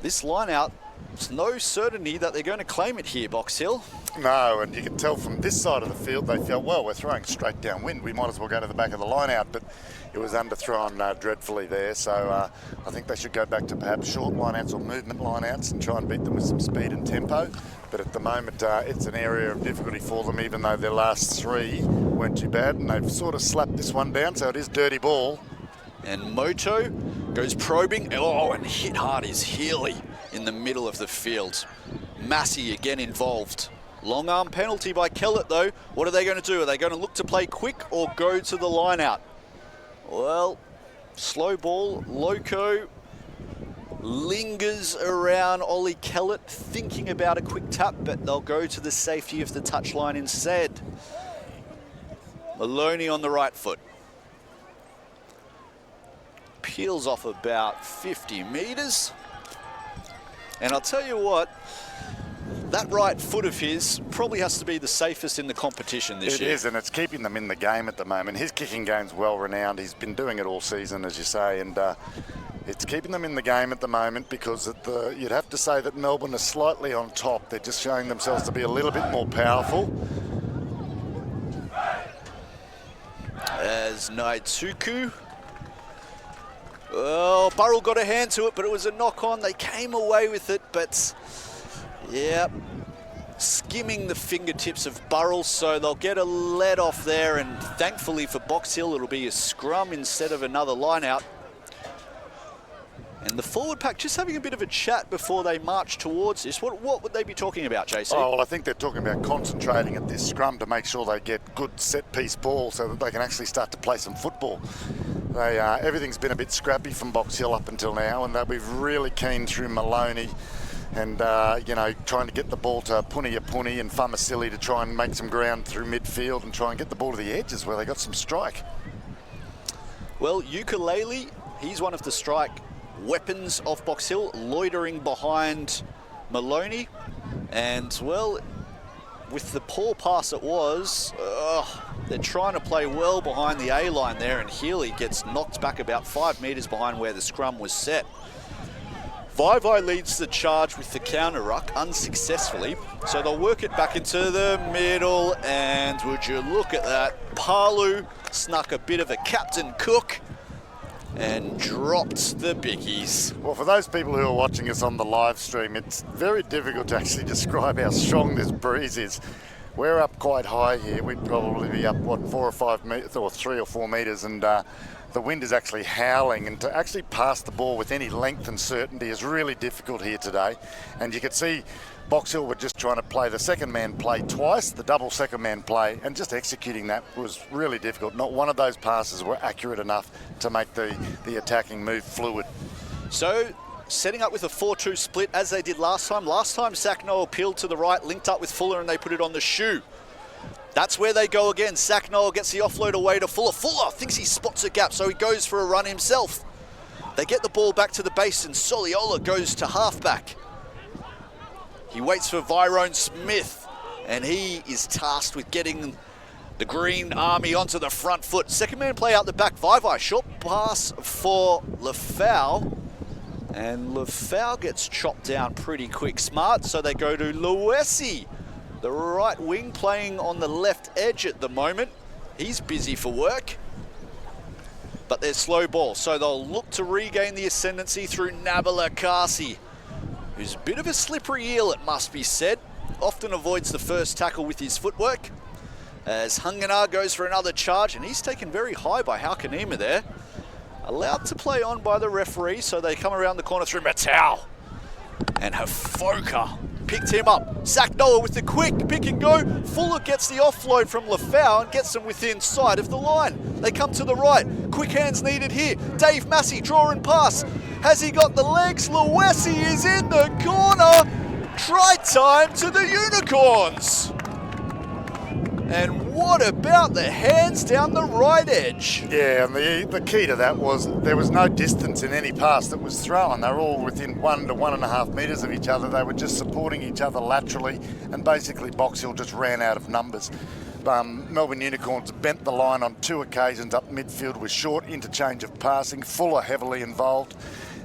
this line out, there's no certainty that they're going to claim it here, Box Hill. No, and you can tell from this side of the field, they felt, well, we're throwing straight downwind. We might as well go to the back of the line out, but it was underthrown dreadfully there. So I think they should go back to perhaps short line outs or movement line outs and try and beat them with some speed and tempo. But at the moment, it's an area of difficulty for them, even though their last three weren't too bad. And they've sort of slapped this one down, so it is dirty ball. And Moto goes probing. Oh, and hit hard is Healy in the middle of the field. Massey again involved. Long arm penalty by Kellett though. What are they going to do? Are they going to look to play quick or go to the line out? Well, slow ball. Loco lingers around Ollie Kellett, thinking about a quick tap, but they'll go to the safety of the touchline instead. Maloney on the right foot. Peels off about 50 metres. And I'll tell you what, that right foot of his probably has to be the safest in the competition this year. It is, and it's keeping them in the game at the moment. His kicking game's well renowned. He's been doing it all season, as you say, and it's keeping them in the game at the moment because you'd have to say that Melbourne are slightly on top. They're just showing themselves to be a little bit more powerful. As Naituku. Well, Burrell got a hand to it, but it was a knock-on. They came away with it, but, yeah, skimming the fingertips of Burrell, so they'll get a let off there, and thankfully for Box Hill, it'll be a scrum instead of another line-out. And the forward pack just having a bit of a chat before they march towards this. What would they be talking about, JC? Oh, well, I think they're talking about concentrating at this scrum to make sure they get good set-piece ball so that they can actually start to play some football. Everything's been a bit scrappy from Box Hill up until now, and they'll be really keen through Maloney and, trying to get the ball to Puni and Famasili to try and make some ground through midfield and try and get the ball to the edges where they got some strike. Well, Ukulele, he's one of the strike weapons of Box Hill, loitering behind Maloney. And, well, with the poor pass it was, they're trying to play well behind the A-line there, and Healy gets knocked back about 5 metres behind where the scrum was set. Vai leads the charge with the counter ruck unsuccessfully, so they'll work it back into the middle, and would you look at that, Palu snuck a bit of a Captain Cook and dropped the bickies. Well, for those people who are watching us on the live stream, it's very difficult to actually describe how strong this breeze is. We're up quite high here. We'd probably be up, 4 or 5 metres, or 3 or 4 metres, and the wind is actually howling, and to actually pass the ball with any length and certainty is really difficult here today. And you could see Box Hill were just trying to play the second man play twice, the double second man play, and just executing that was really difficult. Not one of those passes were accurate enough to make the attacking move fluid. So, setting up with a 4-2 split as they did last time. Last time, Zach Noah peeled to the right, linked up with Fuller, and they put it on the shoe. That's where they go again. Zach Noah gets the offload away to Fuller. Fuller thinks he spots a gap, so he goes for a run himself. They get the ball back to the base, and Soliola goes to halfback. He waits for Virone Smith, and he is tasked with getting the Green Army onto the front foot. Second man play out the back. Vivai, short pass for Lefau. And Lefau gets chopped down pretty quick. Smart, so they go to Luesi, the right wing, playing on the left edge at the moment. He's busy for work. But they're slow ball, so they'll look to regain the ascendancy through Nabila Kasi, who's a bit of a slippery eel, it must be said. Often avoids the first tackle with his footwork. As Hunganar goes for another charge, and he's taken very high by Halkanima there. Allowed to play on by the referee, so they come around the corner through Matau. And Hafoka picked him up. Zach Noah with the quick pick and go. Fuller gets the offload from Lefau and gets them within sight of the line. They come to the right. Quick hands needed here. Dave Massey, draw and pass. Has he got the legs? Luesi is in the corner. Try time to the Unicorns. And what about the hands down the right edge? Yeah, and the key to that was there was no distance in any pass that was thrown. They were all within 1 to 1.5 metres of each other. They were just supporting each other laterally, and basically Box Hill just ran out of numbers. Melbourne Unicorns bent the line on 2 occasions up midfield with short interchange of passing. Fuller heavily involved.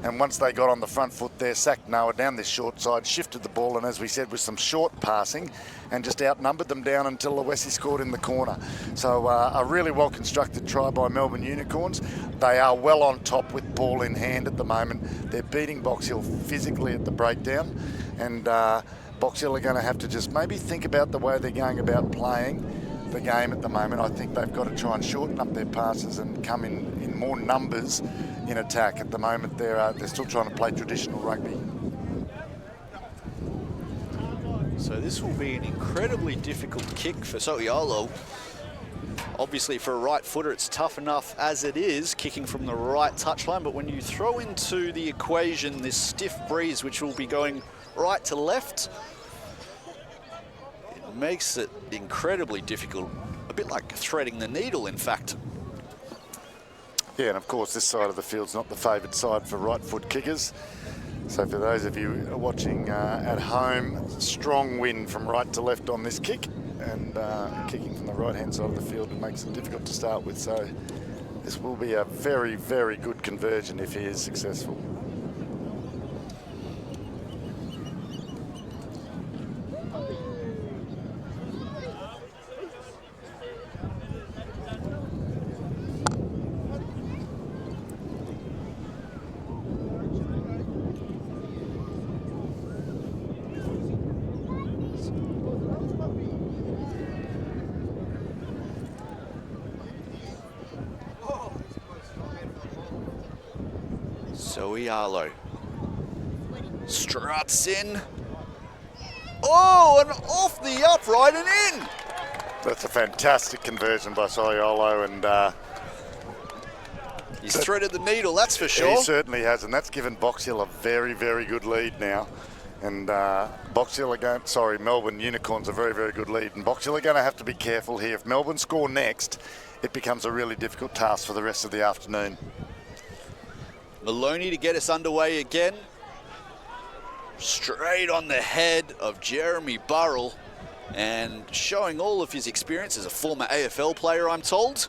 And once they got on the front foot there, sacked Noah down this short side, shifted the ball, and as we said, with some short passing, and just outnumbered them down until Luesi scored in the corner. So a really well-constructed try by Melbourne Unicorns. They are well on top with ball in hand at the moment. They're beating Box Hill physically at the breakdown, and Box Hill are going to have to just maybe think about the way they're going about playing the game at the moment. I think they've got to try and shorten up their passes and come in more numbers in attack. At the moment, they're still trying to play traditional rugby. So this will be an incredibly difficult kick for So'iolo. Obviously, for a right footer, it's tough enough as it is, kicking from the right touchline. But when you throw into the equation this stiff breeze, which will be going right to left, it makes it incredibly difficult. A bit like threading the needle, in fact. Yeah, and of course, this side of the field's not the favoured side for right foot kickers. So for those of you watching at home, strong wind from right to left on this kick, and kicking from the right-hand side of the field, it makes it difficult to start with. So this will be a very, very good conversion if he is successful. So'iolo struts in. Oh, and off the upright and in. That's a fantastic conversion by So'iolo, and he's threaded the needle, that's for sure. He certainly has, and that's given Box Hill a very, very good lead now. And Melbourne Unicorns a very, very good lead, and Box Hill are going to have to be careful here. If Melbourne score next, it becomes a really difficult task for the rest of the afternoon. Maloney to get us underway again. Straight on the head of Jeremy Burrell, and showing all of his experience as a former AFL player, I'm told.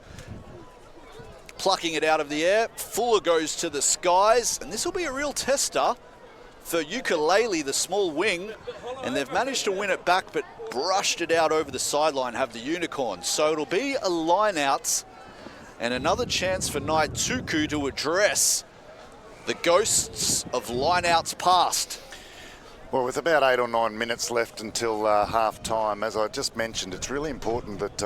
Plucking it out of the air. Fuller goes to the skies, and this will be a real tester for Ukulele, the small wing, and they've managed to win it back, but brushed it out over the sideline, have the Unicorns. So it'll be a line out, and another chance for Naituku to address the ghosts of lineouts past. Well, with about 8 or 9 minutes left until half-time, as I just mentioned, it's really important that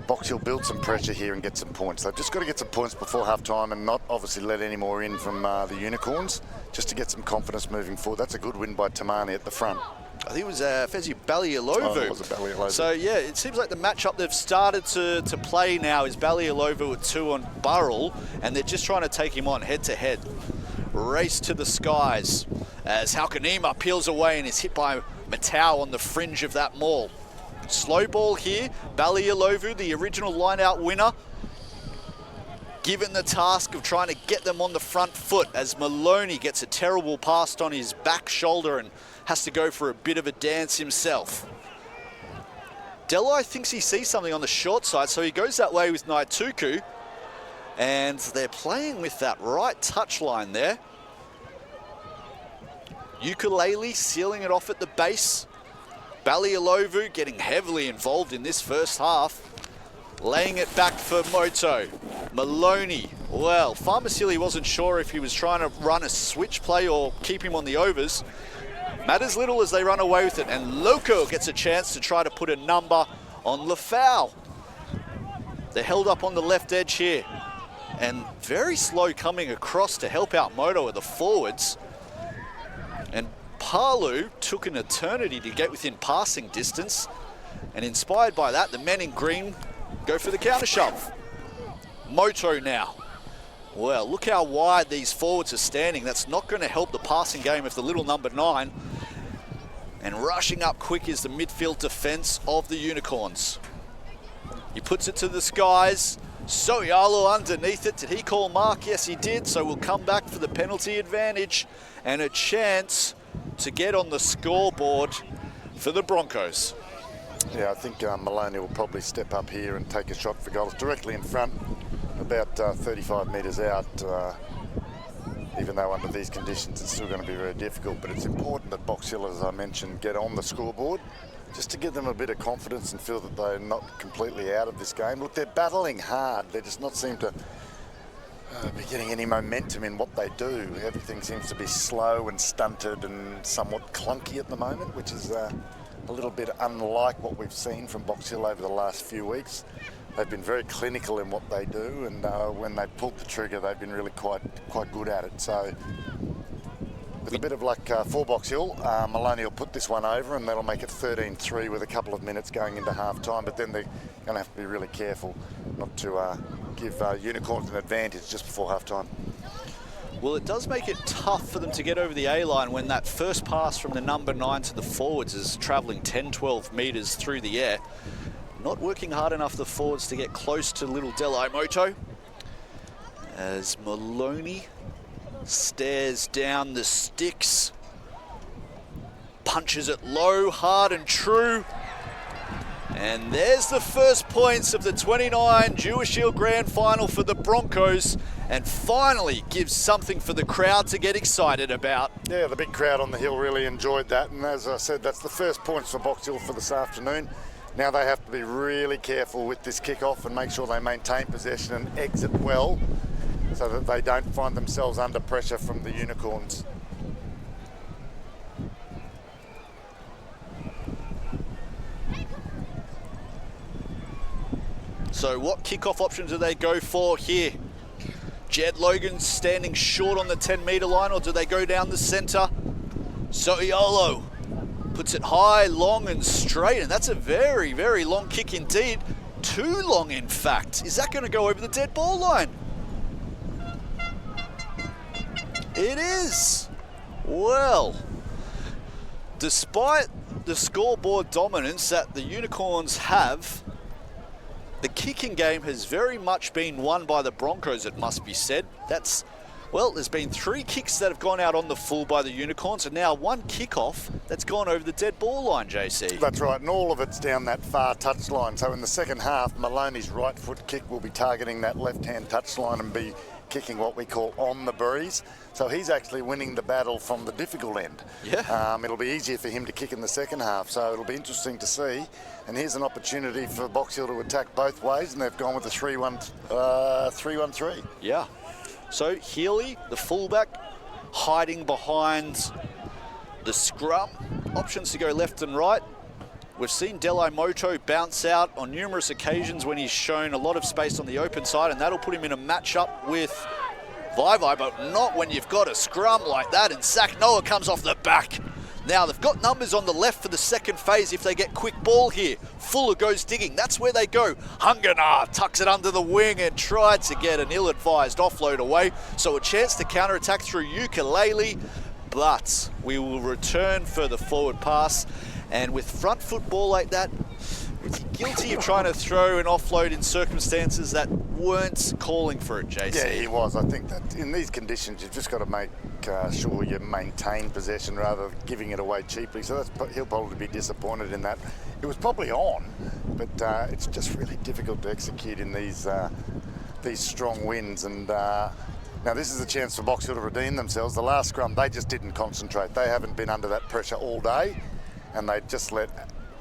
Box Hill build some pressure here and get some points. They've just got to get some points before half-time and not obviously let any more in from the Unicorns, just to get some confidence moving forward. That's a good win by Tamani at the front. I think it was Fezi Balialovu. Oh, it was a Balialovu. So, yeah, it seems like the matchup they've started to play now is Balialovu with 2 on Burrell, and they're just trying to take him on head-to-head. Race to the skies as Halkanima peels away and is hit by Matau on the fringe of that maul. Slow ball here. Balialovu, the original line-out winner. given the task of trying to get them on the front foot as Maloney gets a terrible pass on his back shoulder and has to go for a bit of a dance himself. Delai thinks he sees something on the short side, so he goes that way with Naituku. And they're playing with that right touch line there. Ukulele sealing it off at the base. Balialovu getting heavily involved in this first half. Laying it back for Moto. Maloney. Well, Farmasili wasn't sure if he was trying to run a switch play or keep him on the overs. Matters little as they run away with it, and Loco gets a chance to try to put a number on Lafau. They're held up on the left edge here, and very slow coming across to help out Moto at the forwards. And Palu took an eternity to get within passing distance, and inspired by that, the men in green go for the counter shove. Moto now. Well, look how wide these forwards are standing. That's not going to help the passing game of the little number 9. And rushing up quick is the midfield defence of the Unicorns. He puts it to the skies. Soialo underneath it. Did he call mark? Yes, he did. So we'll come back for the penalty advantage and a chance to get on the scoreboard for the Broncos. Yeah, I think Maloney will probably step up here and take a shot for goals directly in front, about 35 metres out. Even though under these conditions it's still going to be very difficult, but it's important that Box Hill, as I mentioned, get on the scoreboard just to give them a bit of confidence and feel that they're not completely out of this game. Look, they're battling hard. They just not seem to be getting any momentum in what they do. Everything seems to be slow and stunted and somewhat clunky at the moment, which is a little bit unlike what we've seen from Box Hill over the last few weeks. They've been very clinical in what they do, and when they pulled the trigger, they've been really quite good at it. So, with a bit of luck for Box Hill, Maloney will put this one over, and that'll make it 13-3 with a couple of minutes going into half-time. But then they're going to have to be really careful not to give Unicorns an advantage just before half-time. Well, it does make it tough for them to get over the A-line when that first pass from the number 9 to the forwards is travelling 10-12 metres through the air. Not working hard enough, the forwards, to get close to little Delai Moto. As Maloney stares down the sticks. Punches it low, hard and true. And there's the first points of the 29 Dewar Shield Grand Final for the Broncos, and finally gives something for the crowd to get excited about. Yeah, the big crowd on the hill really enjoyed that, and as I said, that's the first points for Box Hill for this afternoon. Now they have to be really careful with this kick-off and make sure they maintain possession and exit well so that they don't find themselves under pressure from the Unicorns. So what kick-off option do they go for here? Jed Logan standing short on the 10-metre line, or do they go down the centre? Soialo puts it high, long and straight, and that's a very, very long kick indeed. Too long, in fact. Is that going to go over the dead ball line? It is. Well, despite the scoreboard dominance that the Unicorns have, the kicking game has very much been won by the Broncos, it must be said. Well, there's been 3 kicks that have gone out on the full by the Unicorns, and now 1 kickoff that's gone over the dead ball line, JC. That's right, and all of it's down that far touch line. So in the second half, Maloney's right foot kick will be targeting that left-hand touch line and be kicking what we call on the breeze. So he's actually winning the battle from the difficult end. Yeah. It'll be easier for him to kick in the second half, so it'll be interesting to see. And here's an opportunity for Box Hill to attack both ways, and they've gone with the 3-1-3. Yeah. So Healy, the fullback, hiding behind the scrum. Options to go left and right. We've seen Delai Moto bounce out on numerous occasions when he's shown a lot of space on the open side, and that'll put him in a match-up with Vaivai, but not when you've got a scrum like that, and Zach Noah comes off the back. Now, they've got numbers on the left for the second phase if they get quick ball here. Fuller goes digging. That's where they go. Hungana tucks it under the wing and tried to get an ill-advised offload away. So a chance to counter-attack through Ukulele, but we will return for the forward pass. And with front foot ball like that, Was he guilty of trying to throw an offload in circumstances that weren't calling for it, JC? Yeah, he was. I think that in these conditions, you've just got to make sure you maintain possession rather than giving it away cheaply. So he'll probably be disappointed in that. It was probably on, but it's just really difficult to execute in these strong winds. And now this is a chance for Box Hill to redeem themselves. The last scrum, they just didn't concentrate. They haven't been under that pressure all day, and they just let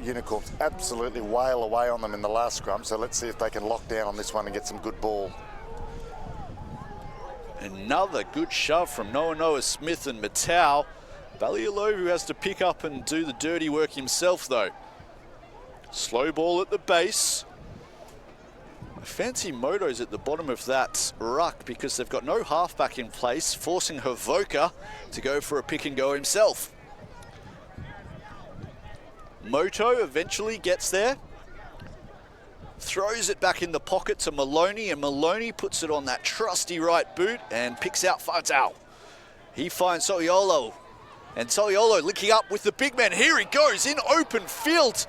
Unicorns absolutely wail away on them in the last scrum. So let's see if they can lock down on this one and get some good ball. Another good shove from Noah Smith and Matau. Valialovu has to pick up and do the dirty work himself though. Slow ball at the base. I fancy Moto's at the bottom of that ruck because they've got no halfback in place, forcing Havoka to go for a pick and go himself. Moto eventually gets there, throws it back in the pocket to Maloney, and Maloney puts it on that trusty right boot and picks out Fatau. He finds Soliolo, and Soliolo linking up with the big man. Here he goes in open field.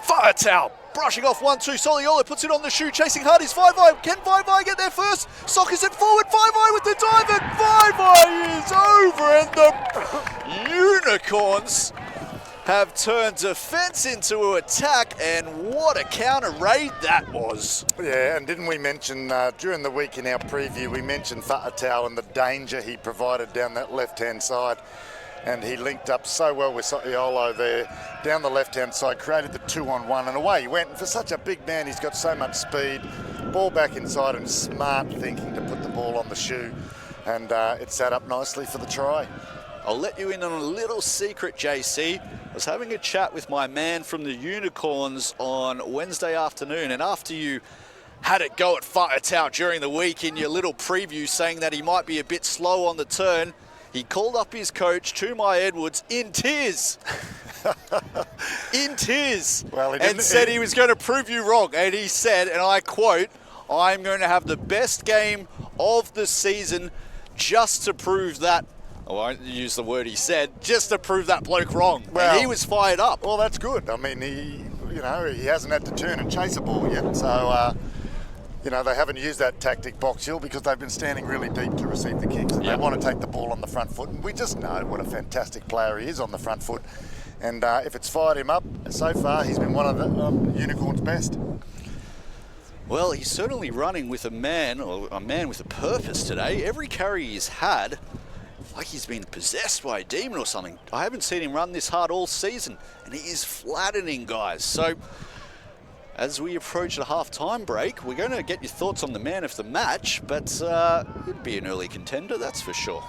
Fatau brushing off 1-2. Soliolo puts it on the shoe, chasing hard is Vaivai. Can Vaivai get there first? Sockers it forward. Vaivai with the dive, and Vaivai is over, and the Unicorns have turned defence into attack, and what a counter raid that was. Yeah, and didn't we mention during the week in our preview, we mentioned Fa'atau and the danger he provided down that left-hand side, and he linked up so well with Sotiolo there down the left-hand side, created the 2-on-1, and away he went. And for such a big man, he's got so much speed, ball back inside, and smart thinking to put the ball on the shoe, and it sat up nicely for the try. I'll let you in on a little secret, JC. I was having a chat with my man from the Unicorns on Wednesday afternoon, and after you had it go at Fa'atau during the week in your little preview saying that he might be a bit slow on the turn, he called up his coach, Tumai Edwards, in tears. In tears. Well, and said he was going to prove you wrong. And he said, and I quote, "I'm going to have the best game of the season just to prove that," I won't use the word he said, just to prove that bloke wrong. Well, and he was fired up. Well, that's good. I mean, he hasn't had to turn and chase a ball yet. So, they haven't used that tactic, Box Hill, because they've been standing really deep to receive the kicks. And They want to take the ball on the front foot. And we just know what a fantastic player he is on the front foot. And if it's fired him up, so far he's been one of the Unicorns' best. Well, he's certainly running with a man with a purpose today. Every carry he's had, like he's been possessed by a demon or something. I haven't seen him run this hard all season, and he is flattening guys. So, as we approach the half-time break, we're going to get your thoughts on the man of the match, but it'd be an early contender, that's for sure.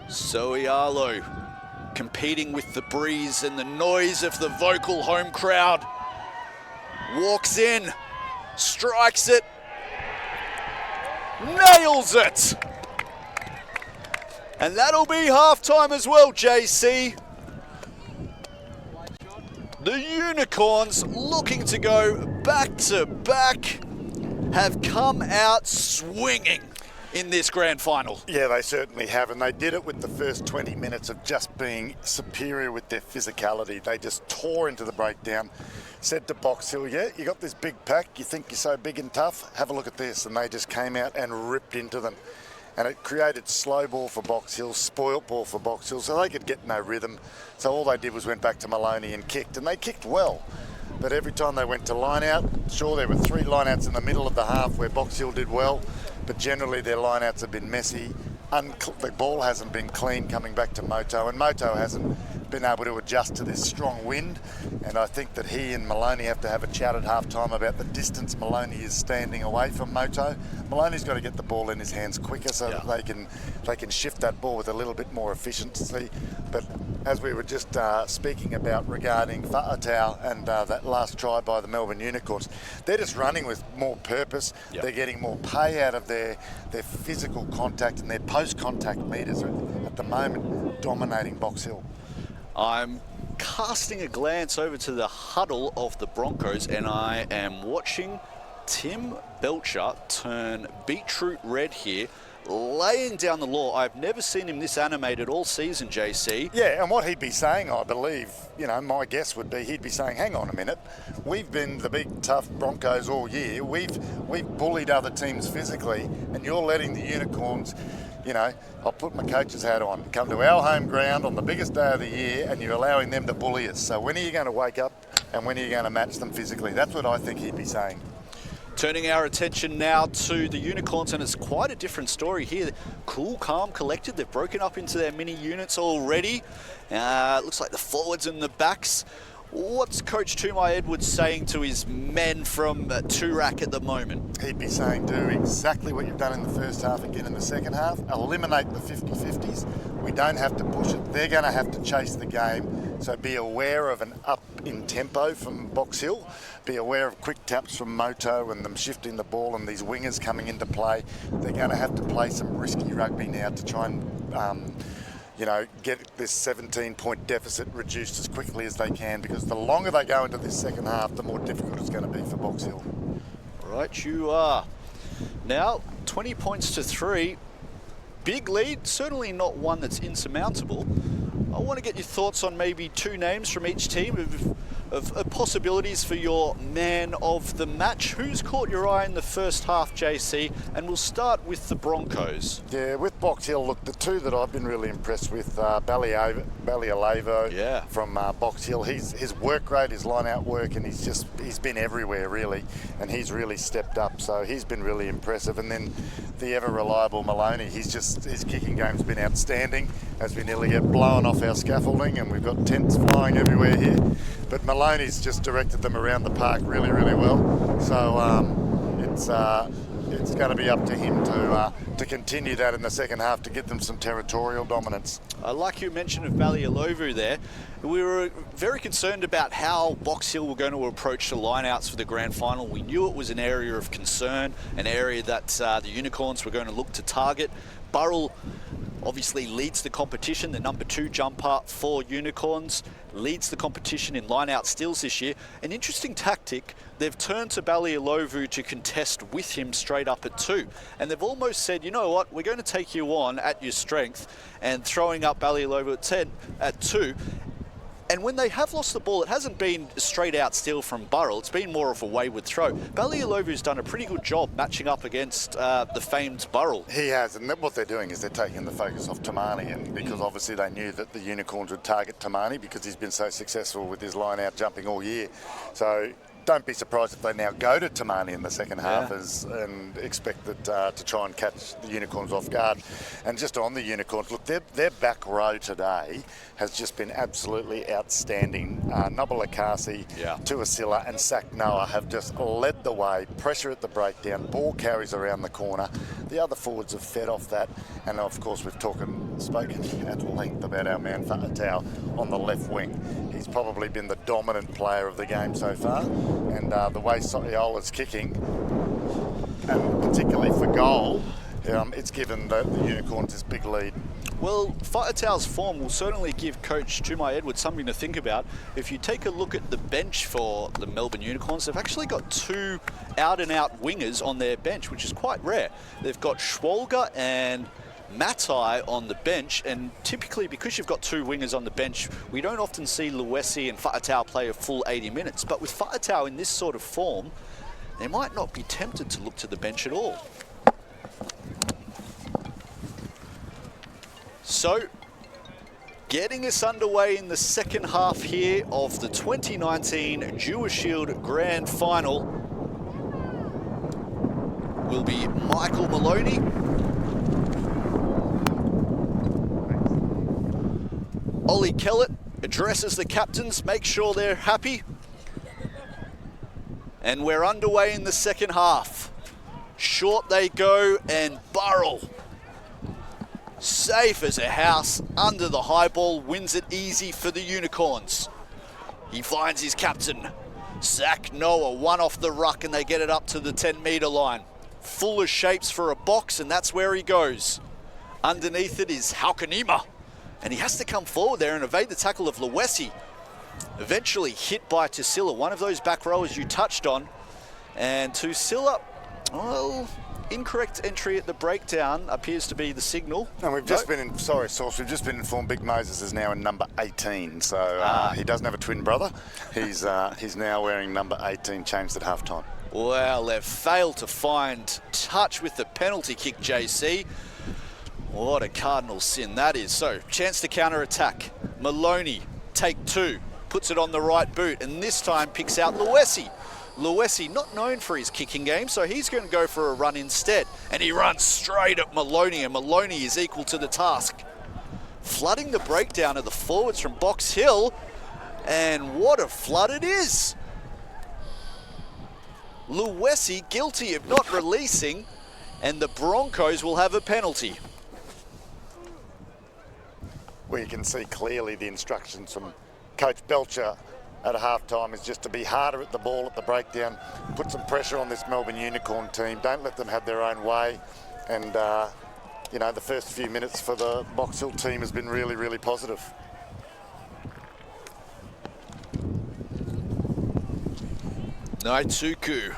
Soialo competing with the breeze and the noise of the vocal home crowd. Walks in, strikes it, nails it. And that'll be halftime as well, JC. The Unicorns, looking to go back-to-back, have come out swinging in this grand final. Yeah, they certainly have, and they did it with the first 20 minutes of just being superior with their physicality. They just tore into the breakdown, said to Box Hill, yeah, you got this big pack, you think you're so big and tough, have a look at this. And they just came out and ripped into them. And it created slow ball for Box Hill, spoilt ball for Box Hill, so they could get no rhythm. So all they did was went back to Maloney and kicked, and they kicked well. But every time they went to line out, sure, there were 3 line outs in the middle of the half where Box Hill did well, but generally their line outs have been messy. The ball hasn't been clean coming back to Moto, and Moto hasn't been able to adjust to this strong wind. And I think that he and Maloney have to have a chat at half-time about the distance Maloney is standing away from Moto. Maloney's got to get the ball in his hands quicker so that they can shift that ball with a little bit more efficiency. But as we were just speaking about regarding Fa'atau and that last try by the Melbourne Unicorns, they're just running with more purpose. Yep. They're getting more pay out of their physical contact, and their post-contact meters are at the moment dominating Box Hill. I'm casting a glance over to the huddle of the Broncos, and I am watching Tim Belcher turn beetroot red here, laying down the law. I've never seen him this animated all season, JC. Yeah, and what he'd be saying, I believe, you know, my guess would be he'd be saying, hang on a minute, we've been the big tough Broncos all year. We've bullied other teams physically, and you're letting the Unicorns, you know, I'll put my coach's hat on, come to our home ground on the biggest day of the year, and you're allowing them to bully us. So when are you going to wake up, and when are you going to match them physically? That's what I think he'd be saying. Turning our attention now to the Unicorns, and it's quite a different story here. Cool, calm, collected. They've broken up into their mini units already. Looks like the forwards and the backs. What's Coach Tumai Edwards saying to his men from Toorak at the moment? He'd be saying, do exactly what you've done in the first half again in the second half. Eliminate the 50-50s. We don't have to push it. They're going to have to chase the game. So be aware of an up in tempo from Box Hill. Be aware of quick taps from Moto and them shifting the ball and these wingers coming into play. They're going to have to play some risky rugby now to try and you know, get this 17-point deficit reduced as quickly as they can, because the longer they go into this second half, the more difficult it's going to be for Box Hill. Right, you are. Now, 20 points to 3. Big lead, certainly not one that's insurmountable. I want to get your thoughts on maybe two names from each team of possibilities for your man of the match. Who's caught your eye in the first half, JC? And we'll start with the Broncos. Yeah, with Box Hill, look, the two that I've been really impressed with, Balialevo from Box Hill. His work rate, his line-out work, and he's been everywhere, really, and he's really stepped up, so he's been really impressive. And then the ever-reliable Maloney, his kicking game's been outstanding, as we nearly get blown off our scaffolding, and we've got tents flying everywhere here. But Maloney's just directed them around the park really, really well. So it's going to be up to him to continue that in the second half to get them some territorial dominance. Like you mentioned of Balialevo there, we were very concerned about how Box Hill were going to approach the lineouts for the grand final. We knew it was an area of concern, an area that the Unicorns were going to look to target. Burrell obviously leads the competition, the number 2 jumper for Unicorns, leads the competition in line-out steals this year. An interesting tactic, they've turned to Balialevo to contest with him straight up at 2. And they've almost said, you know what, we're going to take you on at your strength, and throwing up Balialevo at 2. And when they have lost the ball, it hasn't been straight out steal from Burrell. It's been more of a wayward throw. Balialevo's done a pretty good job matching up against the famed Burrell. He has, and what they're doing is they're taking the focus off Tamani, and because obviously they knew that the Unicorns would target Tamani because he's been so successful with his line-out jumping all year. So don't be surprised if they now go to Tamani in the second half and expect that to try and catch the Unicorns off guard. And just on the Unicorns, look, their back row today has just been absolutely outstanding. Nubala-Kasi, Tuasila and Sack Noah have just led the way, pressure at the breakdown, ball carries around the corner. The other forwards have fed off that. And of course, we've spoken at length about our man Fa'atau on the left wing. He's probably been the dominant player of the game so far. And the way Sotiola's kicking, and particularly for goal, it's given the Unicorns this big lead. Well, Fa'atau's form will certainly give Coach Tumai Edwards something to think about. If you take a look at the bench for the Melbourne Unicorns, they've actually got 2 out-and-out wingers on their bench, which is quite rare. They've got Schwolger and Matai on the bench, and typically because you've got 2 wingers on the bench, we don't often see Luesi and Fa'atau play a full 80 minutes. But with Fa'atau in this sort of form, they might not be tempted to look to the bench at all. So, getting us underway in the second half here of the 2019 Dewar Shield Grand Final will be Michael Maloney. Ollie Kellett addresses the captains, make sure they're happy. And we're underway in the second half. Short they go, and Burrell, safe as a house, under the high ball, wins it easy for the Unicorns. He finds his captain, Sack Noah, one off the ruck, and they get it up to the 10-metre line. Full of shapes for a box, and that's where he goes. Underneath it is Haukanima, and he has to come forward there and evade the tackle of Luesi. Eventually hit by Tassila, one of those back rowers you touched on. And to Silla, well, incorrect entry at the breakdown appears to be the signal. And we've just been sorry, Sauce, we've just been informed Big Moses is now in number 18. So he doesn't have a twin brother. He's now wearing number 18, changed at halftime. Well, they've failed to find touch with the penalty kick, JC. What a cardinal sin that is. So, chance to counter-attack. Maloney, take 2, puts it on the right boot, and this time picks out Luesi. Luesi, not known for his kicking game, so he's going to go for a run instead. And he runs straight at Maloney, and Maloney is equal to the task. Flooding the breakdown of the forwards from Box Hill, and what a flood it is. Luesi guilty of not releasing, and the Broncos will have a penalty. Well, you can see clearly the instructions from Coach Belcher at halftime is just to be harder at the ball at the breakdown, put some pressure on this Melbourne Unicorn team, don't let them have their own way. And, you know, the first few minutes for the Box Hill team has been really, really positive. Naituku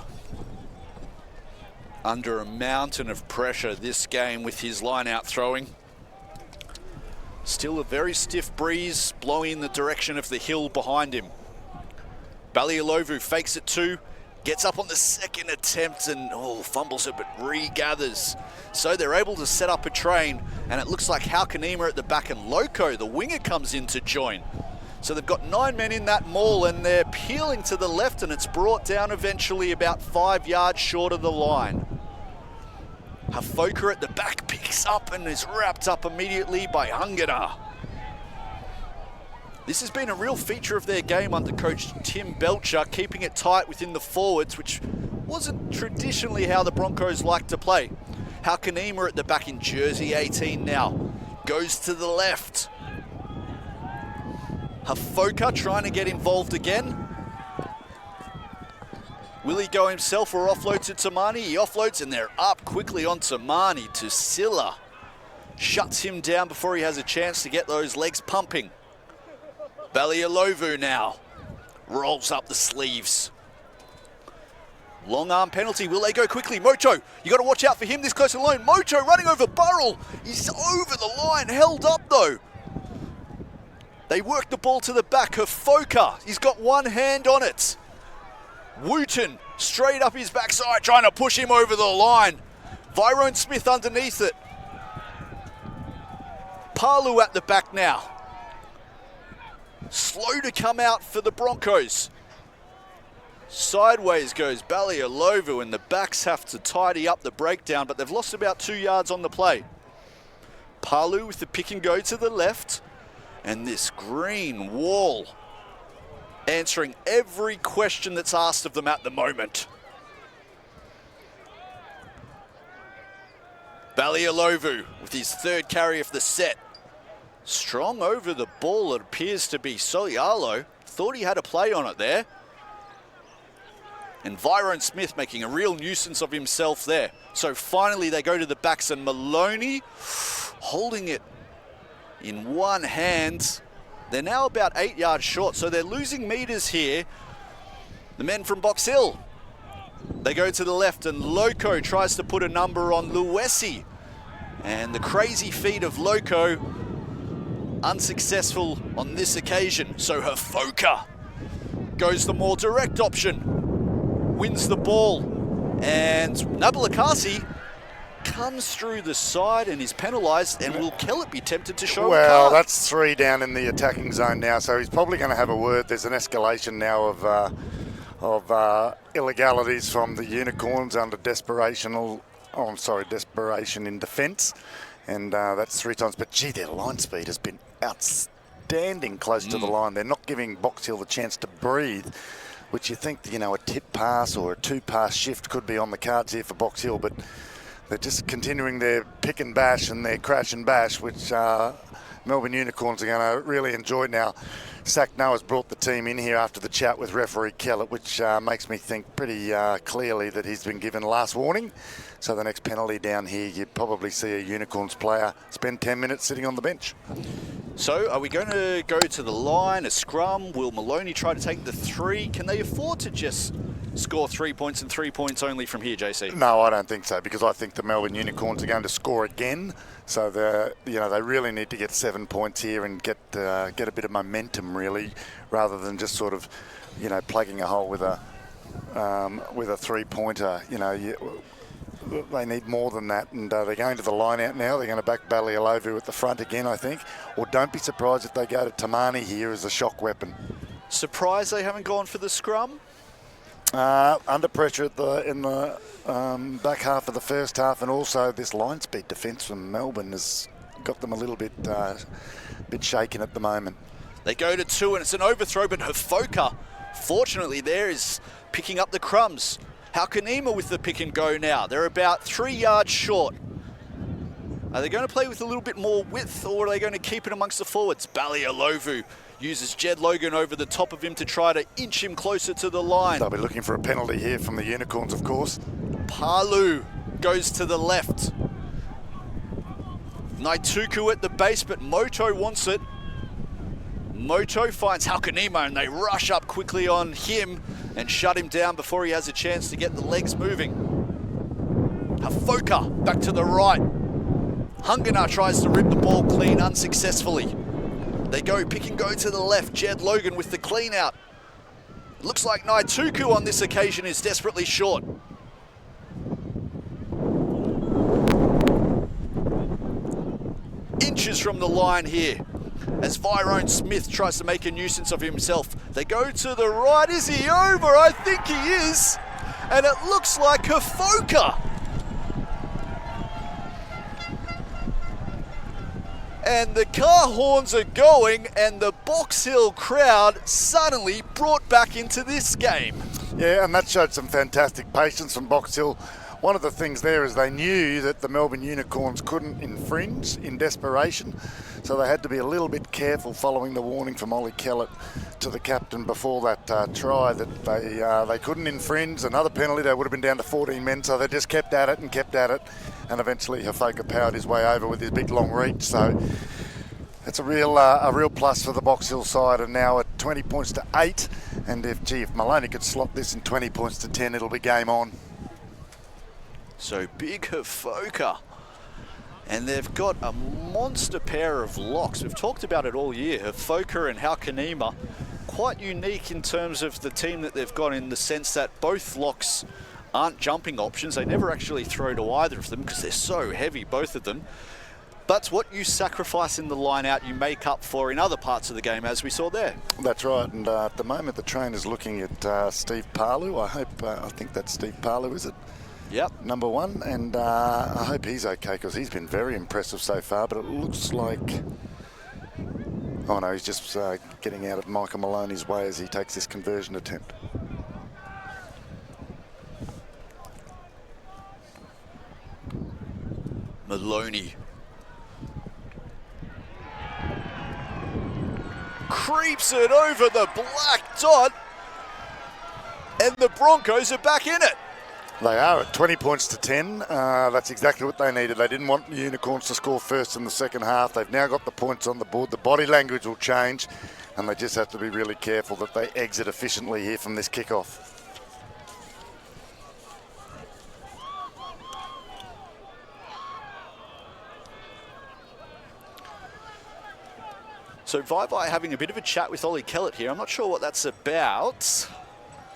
under a mountain of pressure this game with his line-out throwing. Still a very stiff breeze blowing in the direction of the hill behind him. Balialovu fakes it 2, gets up on the second attempt and fumbles it but regathers. So they're able to set up a train, and it looks like Halkanema at the back and Loco, the winger, comes in to join. So they've got 9 men in that maul, and they're peeling to the left, and it's brought down eventually about 5 yards short of the line. Hafoka at the back picks up and is wrapped up immediately by Hungana. This has been a real feature of their game under coach Tim Belcher, keeping it tight within the forwards, which wasn't traditionally how the Broncos like to play. Halkanema at the back in jersey 18 now. Goes to the left. Hafoka trying to get involved again. Will he go himself or offload to Tamani? He offloads and they're up quickly on Tamani to Silla. Shuts him down before he has a chance to get those legs pumping. Balialovu now rolls up the sleeves. Long arm penalty. Will they go quickly? Moto, you got to watch out for him this close alone. Moto running over Burrell. He's over the line, held up though. They work the ball to the back. Hafoka, he's got one hand on it. Wooten straight up his backside, trying to push him over the line. Virone Smith underneath it. Palu at the back now. Slow to come out for the Broncos. Sideways goes Balialovu, and the backs have to tidy up the breakdown, but they've lost about 2 yards on the play. Palu with the pick and go to the left, and this green wall answering every question that's asked of them at the moment. Balialovu with his third carry of the set. Strong over the ball, it appears to be Solialo. Thought he had a play on it there. And Virone Smith making a real nuisance of himself there. So finally they go to the backs, and Maloney holding it in one hand. They're now about 8 yards short, so they're losing meters here. The men from Box Hill. They go to the left, and Loco tries to put a number on Luesi. And the crazy feet of Loco unsuccessful on this occasion. So Hafoka goes the more direct option, wins the ball, and Nabalakasi comes through the side and is penalised. And will Kellett be tempted to show a card? Well, that's 3 down in the attacking zone now, so he's probably going to have a word. There's an escalation now of illegalities from the Unicorns under desperation in defence. And that's 3 times. But gee, their line speed has been outstanding close to the line. They're not giving Box Hill the chance to breathe, which you think, you know, a tip pass or a 2-pass shift could be on the cards here for Box Hill, but they're just continuing their pick and bash and their crash and bash, which Melbourne Unicorns are going to really enjoy now. Sacknow has brought the team in here after the chat with referee Kellett, which makes me think pretty clearly that he's been given last warning. So the next penalty down here, you'd probably see a Unicorns player spend 10 minutes sitting on the bench. So are we going to go to the line, a scrum? Will Maloney try to take the 3? Can they afford to just score 3 points and 3 points only from here, JC? No, I don't think so, because I think the Melbourne Unicorns are going to score again. So they really need to get 7 points here and get a bit of momentum, really, rather than just sort of, plugging a hole with a 3-pointer. They need more than that, and they're going to the line out now. They're going to back Balialovu at the front again, I think. Or don't be surprised if they go to Tamani here as a shock weapon. Surprised they haven't gone for the scrum? Under pressure in the back half of the first half, and also this line speed defence from Melbourne has got them a little bit shaken at the moment. They go to 2 and it's an overthrow, but Hafoka, fortunately there, is picking up the crumbs. Halkanima with the pick and go now. They're about 3 yards short. Are they going to play with a little bit more width, or are they going to keep it amongst the forwards? Balialovu uses Jed Logan over the top of him to try to inch him closer to the line. They'll be looking for a penalty here from the Unicorns, of course. Palu goes to the left. Naituku at the base, but Moto wants it. Moto finds Halkanima and they rush up quickly on him and shut him down before he has a chance to get the legs moving. Hafoka back to the right. Hungana tries to rip the ball clean unsuccessfully. They go pick and go to the left. Jed Logan with the clean out. Looks like Naituku on this occasion is desperately short. Inches from the line here as Virone Smith tries to make a nuisance of himself. They go to the right. Is he over? I think he is. And it looks like Hafoka. And the car horns are going, and the Box Hill crowd suddenly brought back into this game. Yeah, and that showed some fantastic patience from Box Hill. One of the things there is they knew that the Melbourne Unicorns couldn't infringe in desperation, so they had to be a little bit careful following the warning from Ollie Kellett to the captain before that try that they couldn't infringe. Another penalty, they would have been down to 14 men, so they just kept at it, and eventually Hafoka powered his way over with his big long reach. So it's a real plus for the Box Hill side, and now at 20 points to 8, and if Maloney could slot this in 20 points to 10, it'll be game on. So big Hafoka, and they've got a monster pair of locks. We've talked about it all year. Hafoka and Halkanima, quite unique in terms of the team that they've got, in the sense that both locks aren't jumping options. They never actually throw to either of them because they're so heavy, both of them. But what you sacrifice in the line out, you make up for in other parts of the game, as we saw there. That's right, and at the moment the trainer's looking at Steve Palu. I think that's Steve Palu, is it? Yep. Number 1, and I hope he's okay, because he's been very impressive so far, but it looks like... Oh no, he's just getting out of Michael Maloney's way as he takes this conversion attempt. Maloney creeps it over the black dot, and the Broncos are back in it. They are at 20 points to 10. That's exactly what they needed. They didn't want the Unicorns to score first in the second half. They've now got the points on the board. The body language will change, and they just have to be really careful that they exit efficiently here from this kickoff. So Vivi having a bit of a chat with Ollie Kellett here. I'm not sure what that's about.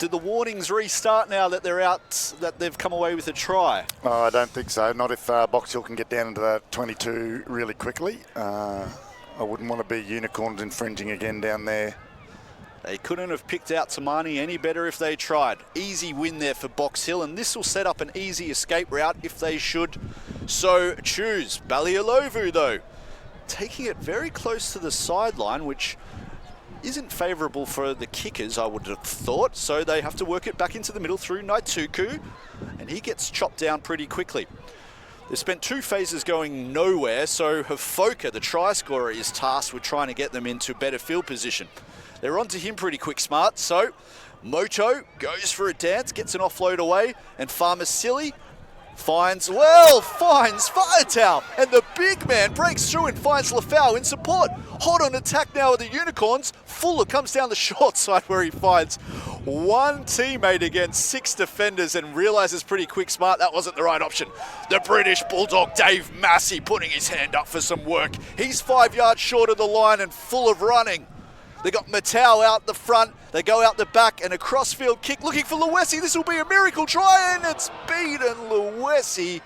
Did the warnings restart now that they're out, that they've come away with a try? Oh, I don't think so. Not if Box Hill can get down into that 22 really quickly. I wouldn't want to be Unicorns infringing again down there. They couldn't have picked out Tamani any better if they tried. Easy win there for Box Hill, and this will set up an easy escape route if they should so choose. Balialovu, though, taking it very close to the sideline, which isn't favourable for the kickers, I would have thought. So they have to work it back into the middle through Naituku, and he gets chopped down pretty quickly. They've spent 2 phases going nowhere, so Hafoka, the try scorer, is tasked with trying to get them into better field position. They're onto him pretty quick, smart. So Moto goes for a dance, gets an offload away, and Farmasili finds Firetown, and the big man breaks through and finds Lafau in support. Hot on attack now with the Unicorns. Fuller comes down the short side where he finds one teammate against 6 defenders and realizes pretty quick smart that wasn't the right option. The British Bulldog Dave Massey putting his hand up for some work. He's 5 yards short of the line and full of running. They got Matau out the front, they go out the back, and a crossfield kick looking for Luesi. This will be a miracle try, and it's beaten Luesi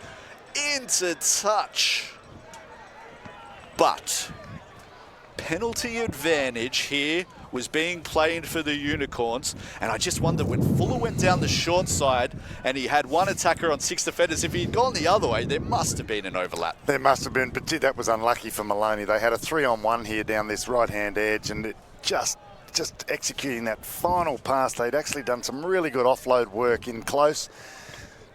into touch. But penalty advantage here was being played for the Unicorns, and I just wonder when Fuller went down the short side and he had one attacker on 6 defenders, if he'd gone the other way, there must have been an overlap. There must have been, but that was unlucky for Maloney. They had a 3-on-1 here down this right-hand edge, and it just executing that final pass. They'd actually done some really good offload work in close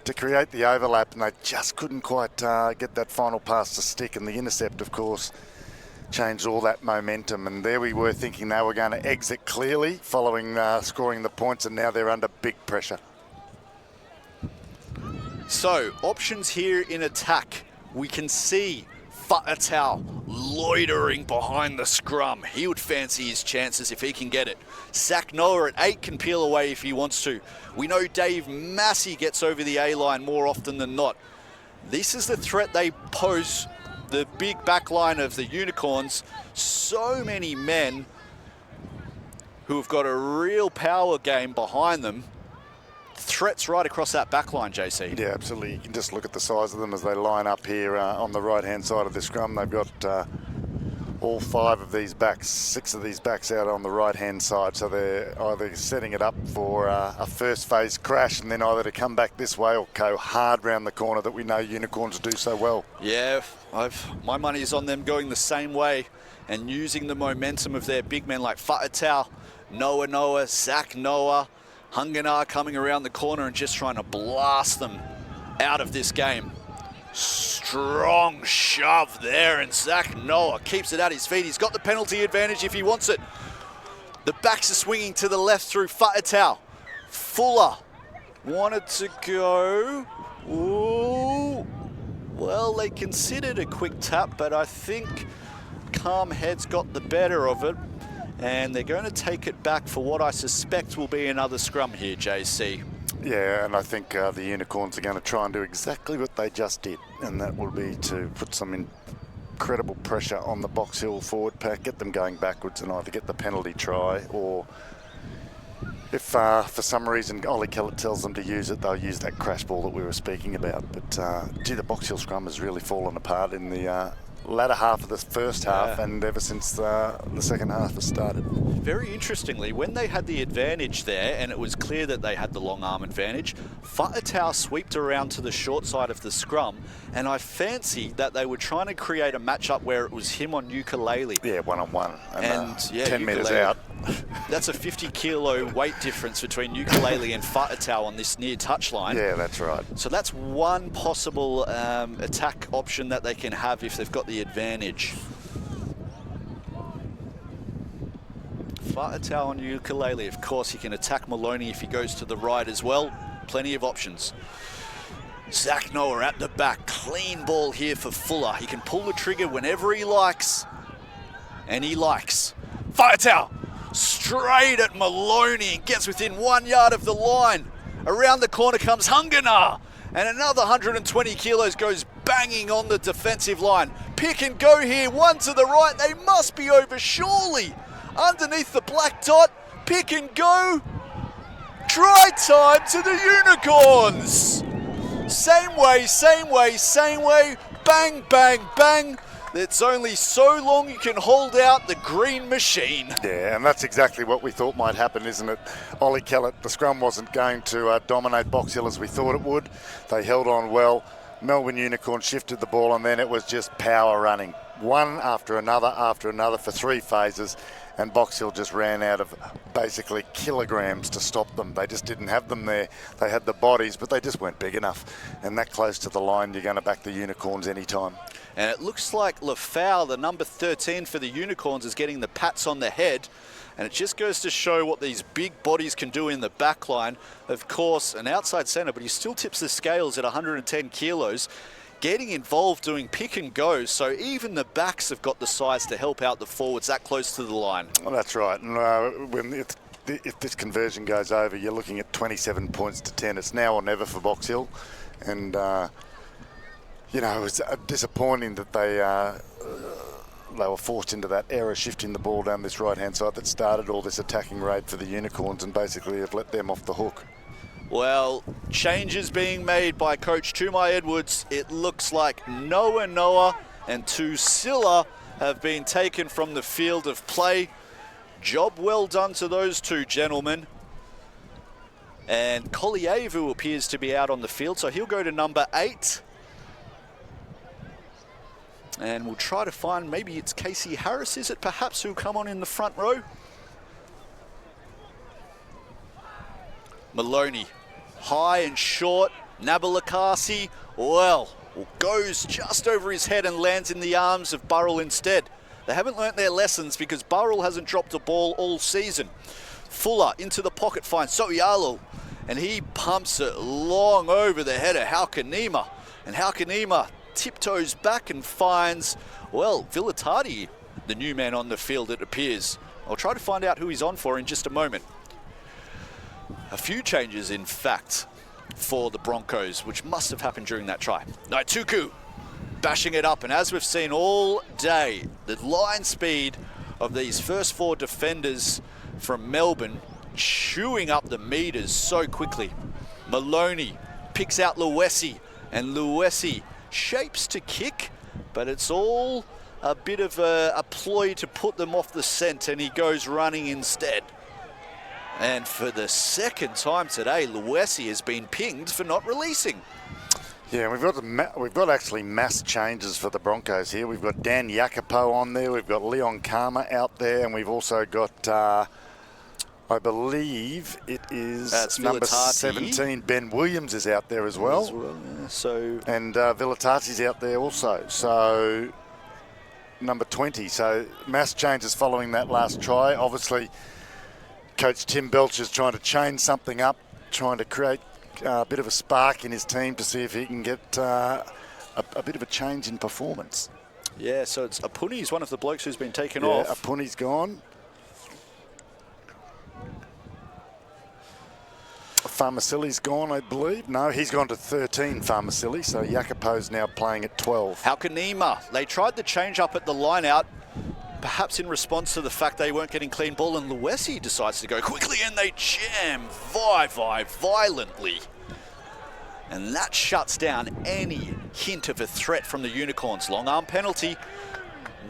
to create the overlap, and they just couldn't quite get that final pass to stick, and the intercept, of course, changed all that momentum. And there we were thinking they were going to exit clearly following scoring the points, and now they're under big pressure. So, options here in attack. We can see Fa'atau loitering behind the scrum. He would fancy his chances if he can get it. Zach Noah at 8 can peel away if he wants to. We know Dave Massey gets over the A-line more often than not. This is the threat they pose, the big back line of the Unicorns. So many men who have got a real power game behind them. Threats right across that back line, JC. Yeah, absolutely. You can just look at the size of them as they line up here on the right-hand side of the scrum. They've got all 5 of these backs, 6 of these backs out on the right-hand side. So they're either setting it up for a first phase crash and then either to come back this way or go hard round the corner that we know Unicorns do so well. Yeah, my money is on them going the same way and using the momentum of their big men like Fa'atau, Noah, Zach Noah, Hunganar coming around the corner and just trying to blast them out of this game. Strong shove there, and Zach Noah keeps it at his feet. He's got the penalty advantage if he wants it. The backs are swinging to the left through Fa'atau. Fuller wanted to go. Ooh. Well, they considered a quick tap, but I think calm heads got the better of it. And they're going to take it back for what I suspect will be another scrum here, JC. Yeah, and I think the Unicorns are going to try and do exactly what they just did, and that will be to put some incredible pressure on the Box Hill forward pack, get them going backwards and either get the penalty try, or if for some reason Ollie Kellett tells them to use it, they'll use that crash ball that we were speaking about. But gee, the Box Hill scrum has really fallen apart in the latter half of the first half, and ever since the second half has started. Very interestingly, when they had the advantage there, and it was clear that they had the long arm advantage, Fa'atau sweeped around to the short side of the scrum, and I fancy that they were trying to create a matchup where it was him on ukulele. Yeah, 1-on-1. And yeah, 10 metres out. That's a 50-kilo weight difference between ukulele and Fa'atau on this near touchline. Yeah, that's right. So that's one possible attack option that they can have if they've got the advantage. Fa'atau on ukulele. Of course, he can attack Maloney if he goes to the right as well. Plenty of options. Zach Noah at the back. Clean ball here for Fuller. He can pull the trigger whenever he likes. And he likes. Fa'atau straight at Maloney and gets within 1 yard of the line. Around the corner comes Hunganar. And another 120 kilos goes banging on the defensive line. Pick and go here. One to the right. They must be over surely. Underneath the black dot. Pick and go. Try time to the Unicorns. Same way. Bang, bang, bang. It's only so long you can hold out the green machine. Yeah, and that's exactly what we thought might happen, isn't it? Ollie Kellett, the scrum wasn't going to dominate Box Hill as we thought it would. They held on well. Melbourne Unicorn shifted the ball, and then it was just power running. One after another for 3 phases, and Box Hill just ran out of basically kilograms to stop them. They just didn't have them there. They had the bodies, but they just weren't big enough. And that close to the line, you're going to back the Unicorns anytime. And it looks like Lafau, the number 13 for the Unicorns, is getting the pats on the head. And it just goes to show what these big bodies can do in the back line. Of course, an outside centre, but he still tips the scales at 110 kilos. Getting involved doing pick and go, so even the backs have got the size to help out the forwards that close to the line. Well, that's right. And when if this conversion goes over, you're looking at 27 points to 10. It's now or never for Box Hill. And, you know, it was disappointing that they were forced into that error, shifting the ball down this right-hand side that started all this attacking raid for the Unicorns and basically have let them off the hook. Well, changes being made by Coach Tumai Edwards. It looks like Noah and Tusila have been taken from the field of play. Job well done to those two gentlemen. And Kolievu appears to be out on the field, so he'll go to number 8. And we'll try to find, maybe it's Casey Harris, is it perhaps, who'll come on in the front row? Maloney, high and short. Nabalakasi, well, goes just over his head and lands in the arms of Burrell instead. They haven't learnt their lessons because Burrell hasn't dropped a ball all season. Fuller into the pocket finds So'uyalo, and he pumps it long over the head of Halkanima. And Halkanima tiptoes back and finds, well, Villatati, the new man on the field, it appears. I'll try to find out who he's on for in just a moment. A few changes, in fact, for the Broncos, which must have happened during that try. Naituku bashing it up, and as we've seen all day, the line speed of these first 4 defenders from Melbourne chewing up the meters so quickly. Maloney picks out Luesi, and Luesi shapes to kick, but it's all a bit of a ploy to put them off the scent, and he goes running instead. And for the second time today, Luesi has been pinged for not releasing. Yeah, we've got actually mass changes for the Broncos here. We've got Dan Jacopo on there, we've got Leon Karma out there, and we've also got, I believe it is number 17, Ben Williams is out there as well. Yeah. And Villatati's out there also. So number 20. So mass changes following that last try. Obviously, Coach Tim Belcher's trying to change something up, trying to create a bit of a spark in his team to see if he can get a bit of a change in performance. Yeah, so it's Apuni's one of the blokes who's been taken off. Apuni's gone. Farmasili's gone, I believe. No, he's gone to 13, Farmasili, so Jacopo's now playing at 12. Halkanima, they tried to change up at the line out, perhaps in response to the fact they weren't getting clean ball, and Luesi decides to go quickly, and they jam violently. And that shuts down any hint of a threat from the Unicorns. Long arm penalty.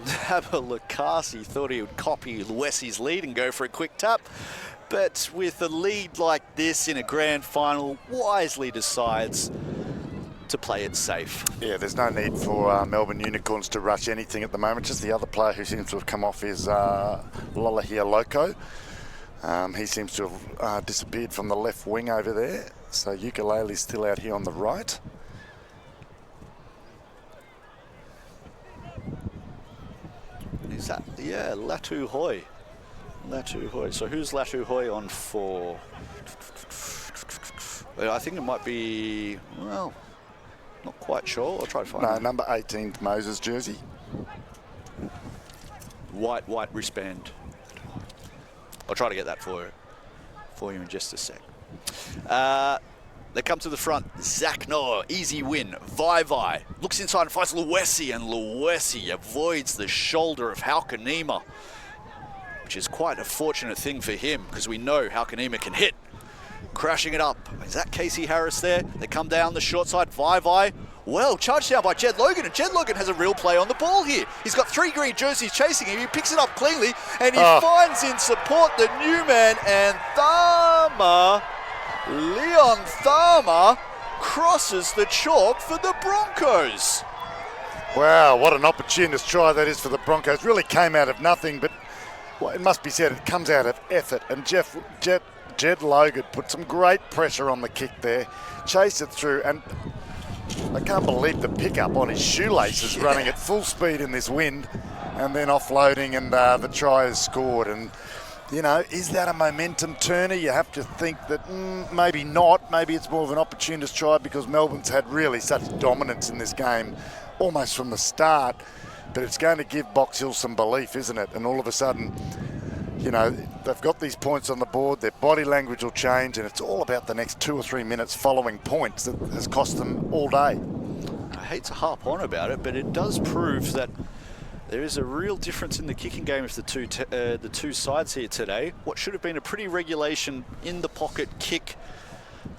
Nabalakasi thought he would copy Luesi's lead and go for a quick tap. But with a lead like this in a grand final, wisely decides to play it safe. Yeah, there's no need for Melbourne Unicorns to rush anything at the moment. Just the other player who seems to have come off is Lolahia Loco. He seems to have disappeared from the left wing over there. So Ukulele's still out here on the right. Is that, yeah, Latu Hoi. Latu Hoi. So who's Latu Hoi on for? I think it might be, well, not quite sure. I'll try to find it. No, number 18, Moses jersey. White wristband. I'll try to get that for you in just a sec. They come to the front. Zach Noah, easy win. Vai looks inside and finds Luesi, and Luesi avoids the shoulder of Halkanima, which is quite a fortunate thing for him because we know Halkanima can hit. Crashing it up. Is that Casey Harris there? They come down the short side. Vai. Well, charged down by Jed Logan, and Jed Logan has a real play on the ball here. He's got 3 green jerseys chasing him. He picks it up cleanly, and he finds in support the new man, and Leon Tharma crosses the chalk for the Broncos. Wow, what an opportunist try that is for the Broncos. Really came out of nothing, but well, it must be said, it comes out of effort, and Jed Logan put some great pressure on the kick there, chased it through, and I can't believe the pickup on his shoelaces running at full speed in this wind, and then offloading, and the try is scored. And, you know, is that a momentum turner? You have to think that maybe not. Maybe it's more of an opportunist try because Melbourne's had really such dominance in this game almost from the start. But it's going to give Box Hill some belief, isn't it? And all of a sudden, you know, they've got these points on the board, their body language will change, and it's all about the next 2 or 3 minutes following points that has cost them all day. I hate to harp on about it, but it does prove that there is a real difference in the kicking game of the two sides here today. What should have been a pretty regulation in the pocket kick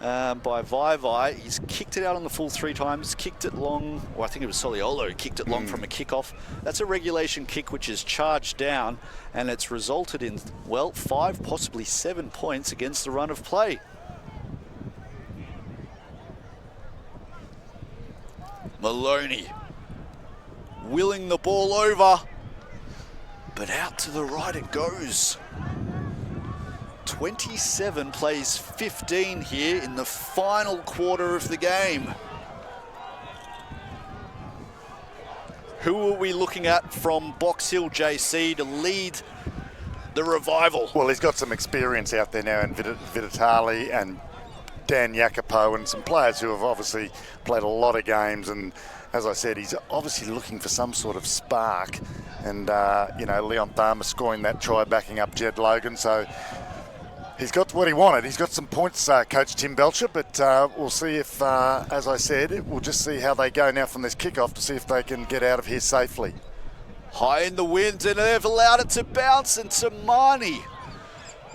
by Vai. He's kicked it out on the full 3 times, kicked it long, or I think it was Soliolo, kicked it long from a kickoff. That's a regulation kick which is charged down, and it's resulted in, well, 5, possibly 7 points against the run of play. Maloney willing the ball over, but out to the right it goes. 27 plays 15 here in the final quarter of the game. Who are we looking at from Box Hill, JC, to lead the revival? Well, he's got some experience out there now in Vitali and Dan Jacopo and some players who have obviously played a lot of games, and as I said, he's obviously looking for some sort of spark, and you know, Leon Tharma scoring that try backing up Jed Logan, so he's got what he wanted. He's got some points, Coach Tim Belcher, but we'll see if, as I said, we'll just see how they go now from this kickoff to see if they can get out of here safely. High in the wind, and they've allowed it to bounce, and Tamani,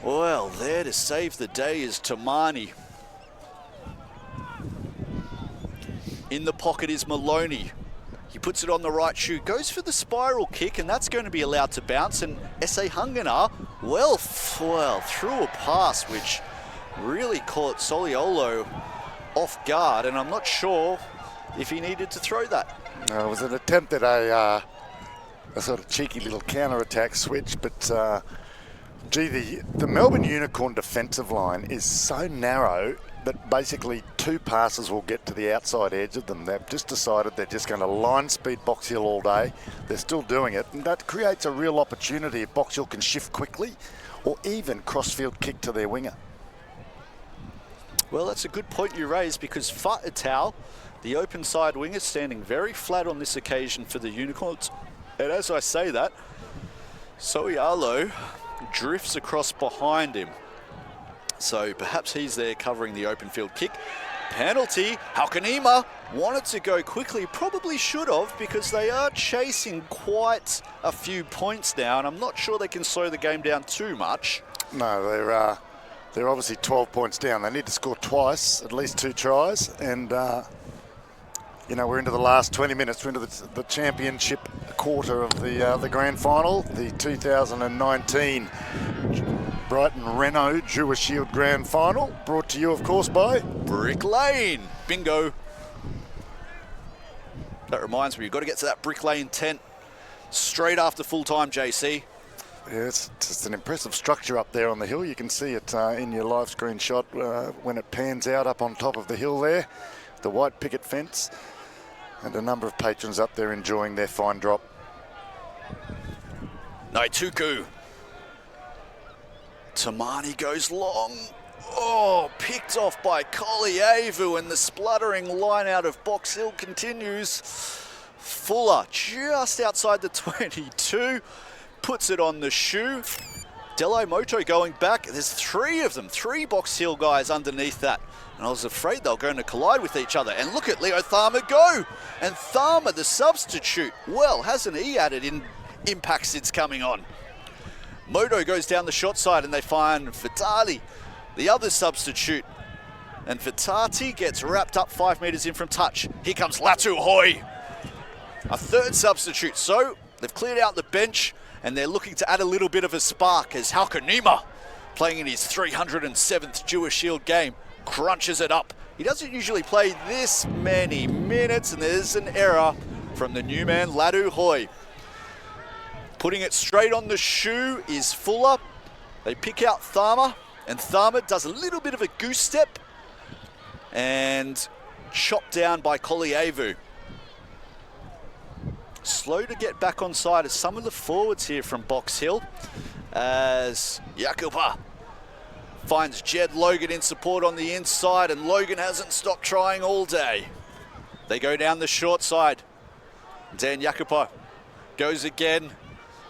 well, there to save the day is Tamani. In the pocket is Maloney. He puts it on the right shoe, goes for the spiral kick, and that's going to be allowed to bounce. And S.A. Hungana, well, threw a pass which really caught Soliolo off guard, and I'm not sure if he needed to throw that. It was an attempt at a sort of cheeky little counter-attack switch, but gee, the Melbourne Unicorn defensive line is so narrow that basically 2 passes will get to the outside edge of them. They've just decided they're just going to line speed Box Hill all day. They're still doing it, and that creates a real opportunity if Box Hill can shift quickly or even crossfield kick to their winger. Well, that's a good point you raised, because Fa'atau, the open side winger, standing very flat on this occasion for the Unicorns. And as I say that, Soialo drifts across behind him. So perhaps he's there covering the open field kick. Penalty. Halkanima wanted to go quickly, probably should have, because they are chasing quite a few points now, and I'm not sure they can slow the game down too much. No, they're obviously 12 points down. They need to score twice, at least 2 tries, and you know, we're into the last 20 minutes. We're into the championship quarter of the grand final, the 2019 Brighton Renault Dewar Shield Grand Final, brought to you, of course, by Brick Lane. Bingo. That reminds me, you've got to get to that Brick Lane tent straight after full time, JC. Yeah, it's just an impressive structure up there on the hill. You can see it in your live screen shot when it pans out up on top of the hill there. The white picket fence, and a number of patrons up there enjoying their fine drop. Naituku. Tamani goes long. Oh, picked off by Kolievu, and the spluttering line out of Box Hill continues. Fuller just outside the 22, puts it on the shoe. Delamoto going back. There's 3 of them, 3 Box Hill guys underneath that. And I was afraid they were going to collide with each other. And look at Leo Tharma go. And Tharma, the substitute, well, hasn't he added in impact since coming on? Moto goes down the short side, and they find Vitali, the other substitute. And Vitati gets wrapped up 5 metres in from touch. Here comes Latu Hoi, a 3rd substitute. So they've cleared out the bench, and they're looking to add a little bit of a spark as Halkanima, playing in his 307th Dewar Shield game, crunches it up. He doesn't usually play this many minutes, and there's an error from the new man, Latu Hoi. Putting it straight on the shoe is Fuller. They pick out Tharma, and Tharma does a little bit of a goose step and chopped down by Kolievu. Slow to get back on side as some of the forwards here from Box Hill, as Jakuba finds Jed Logan in support on the inside, and Logan hasn't stopped trying all day. They go down the short side. Dan Jakuba goes again,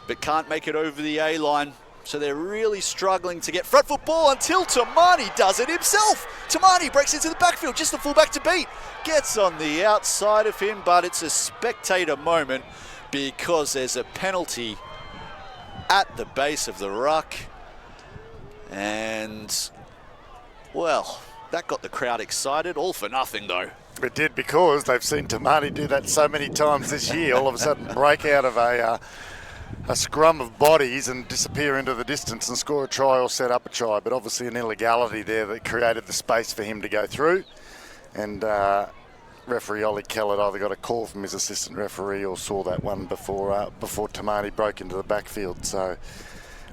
but can't make it over the A-line. So they're really struggling to get front foot ball until Tamani does it himself. Tamani breaks into the backfield, just the fullback to beat. Gets on the outside of him, but it's a spectator moment because there's a penalty at the base of the ruck. And, well, that got the crowd excited, all for nothing though. It did, because they've seen Tamani do that so many times this year. All of a sudden break out of a scrum of bodies and disappear into the distance and score a try or set up a try. But obviously an illegality there that created the space for him to go through. And referee Ollie Kellett either got a call from his assistant referee or saw that one before Tamani broke into the backfield. So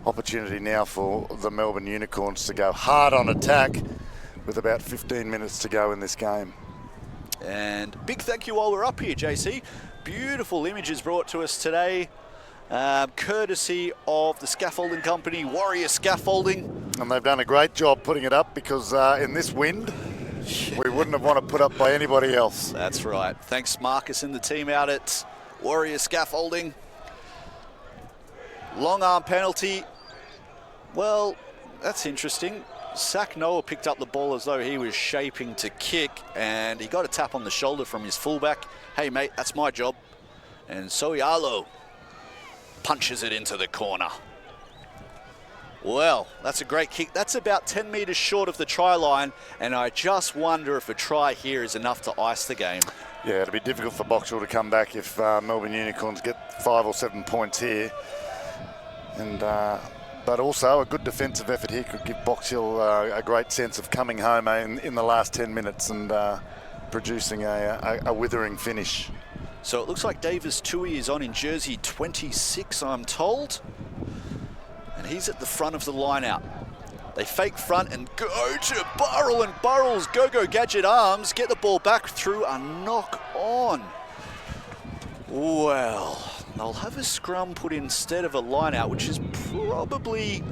opportunity now for the Melbourne Unicorns to go hard on attack with about 15 minutes to go in this game. And big thank you while we're up here, JC. Beautiful images brought to us today, courtesy of the scaffolding company, Warrior Scaffolding. And they've done a great job putting it up, because in this wind, we wouldn't have wanted to put up by anybody else. That's right. Thanks, Marcus and the team out at Warrior Scaffolding. Long arm penalty. Well, that's interesting. Zach Noah picked up the ball as though he was shaping to kick, and he got a tap on the shoulder from his fullback. Hey, mate, that's my job. And Soyalo punches it into the corner. Well, that's a great kick. That's about 10 metres short of the try line, and I just wonder if a try here is enough to ice the game. Yeah, it'll be difficult for Box Hill to come back if Melbourne Unicorns get 5 or 7 points here. And but also a good defensive effort here could give Box Hill a great sense of coming home in the last 10 minutes and producing a withering finish. So it looks like Davis Tui is on in jersey 26, I'm told. And he's at the front of the line out. They fake front and go to Burrell, and Burrell's go-go gadget arms get the ball back through a knock on. Well, they'll have a scrum put instead of a line out, which is probably,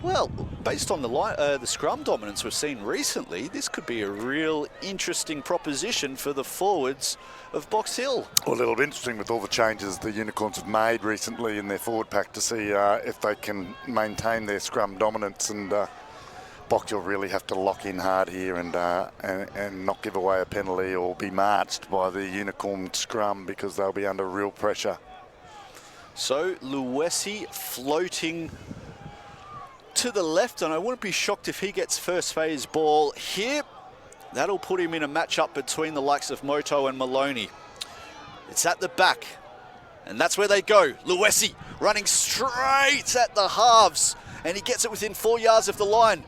well, based on the scrum dominance we've seen recently, this could be a real interesting proposition for the forwards of Box Hill. Well, it'll be interesting with all the changes the Unicorns have made recently in their forward pack to see if they can maintain their scrum dominance, and Box Hill really have to lock in hard here and not give away a penalty or be marched by the Unicorn scrum, because they'll be under real pressure. So Luesi floating to the left, and I wouldn't be shocked if he gets first phase ball here. That'll put him in a matchup between the likes of Moto and Maloney. It's at the back, and that's where they go. Luesi running straight at the halves, and he gets it within 4 yards of the line.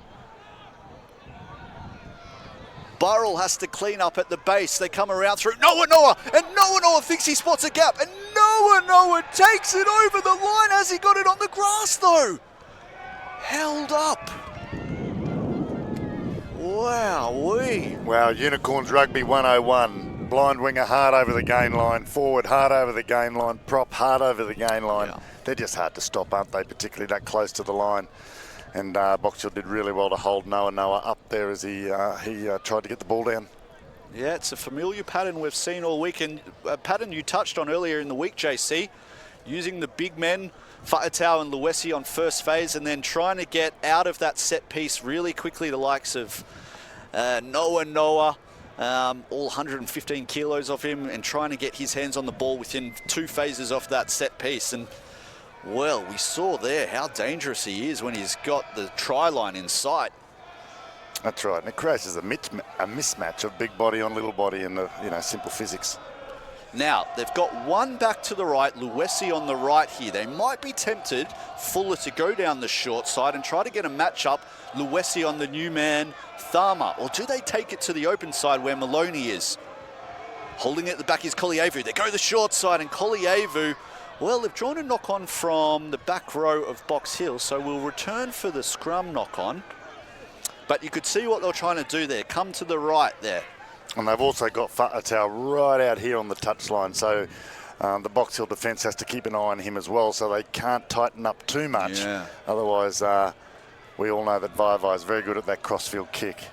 Burrell has to clean up at the base. They come around through Noah, and Noah thinks he spots a gap, and Noah takes it over the line. Has he got it on the grass though? Held up. Wowee. Wow, Unicorns Rugby 101. Blind winger hard over the gain line, forward hard over the gain line, prop hard over the gain line. Yeah. They're just hard to stop, aren't they, particularly that close to the line. And Box Hill did really well to hold Noah up there as he tried to get the ball down. Yeah, it's a familiar pattern we've seen all week, and a pattern you touched on earlier in the week, JC, using the big men, Fa'atau and Luesi on first phase, and then trying to get out of that set piece really quickly, the likes of Noah, all 115 kilos of him, and trying to get his hands on the ball within 2 phases off that set piece. And well, we saw there how dangerous he is when he's got the try line in sight. That's right, and it creates a mismatch of big body on little body in the simple physics. Now, they've got one back to the right, Luesi on the right here. They might be tempted, Fuller, to go down the short side and try to get a match-up, Luesi on the new man, Tharma. Or do they take it to the open side where Maloney is? Holding it at the back is Kolievu. They go the short side, and Kolievu, well, they've drawn a knock-on from the back row of Box Hill, so we'll return for the scrum knock-on. But you could see what they're trying to do there. Come to the right there. And they've also got Fa'atau right out here on the touchline, so the Box Hill defence has to keep an eye on him as well, so they can't tighten up too much. Yeah. Otherwise, we all know that Vai is very good at that crossfield kick.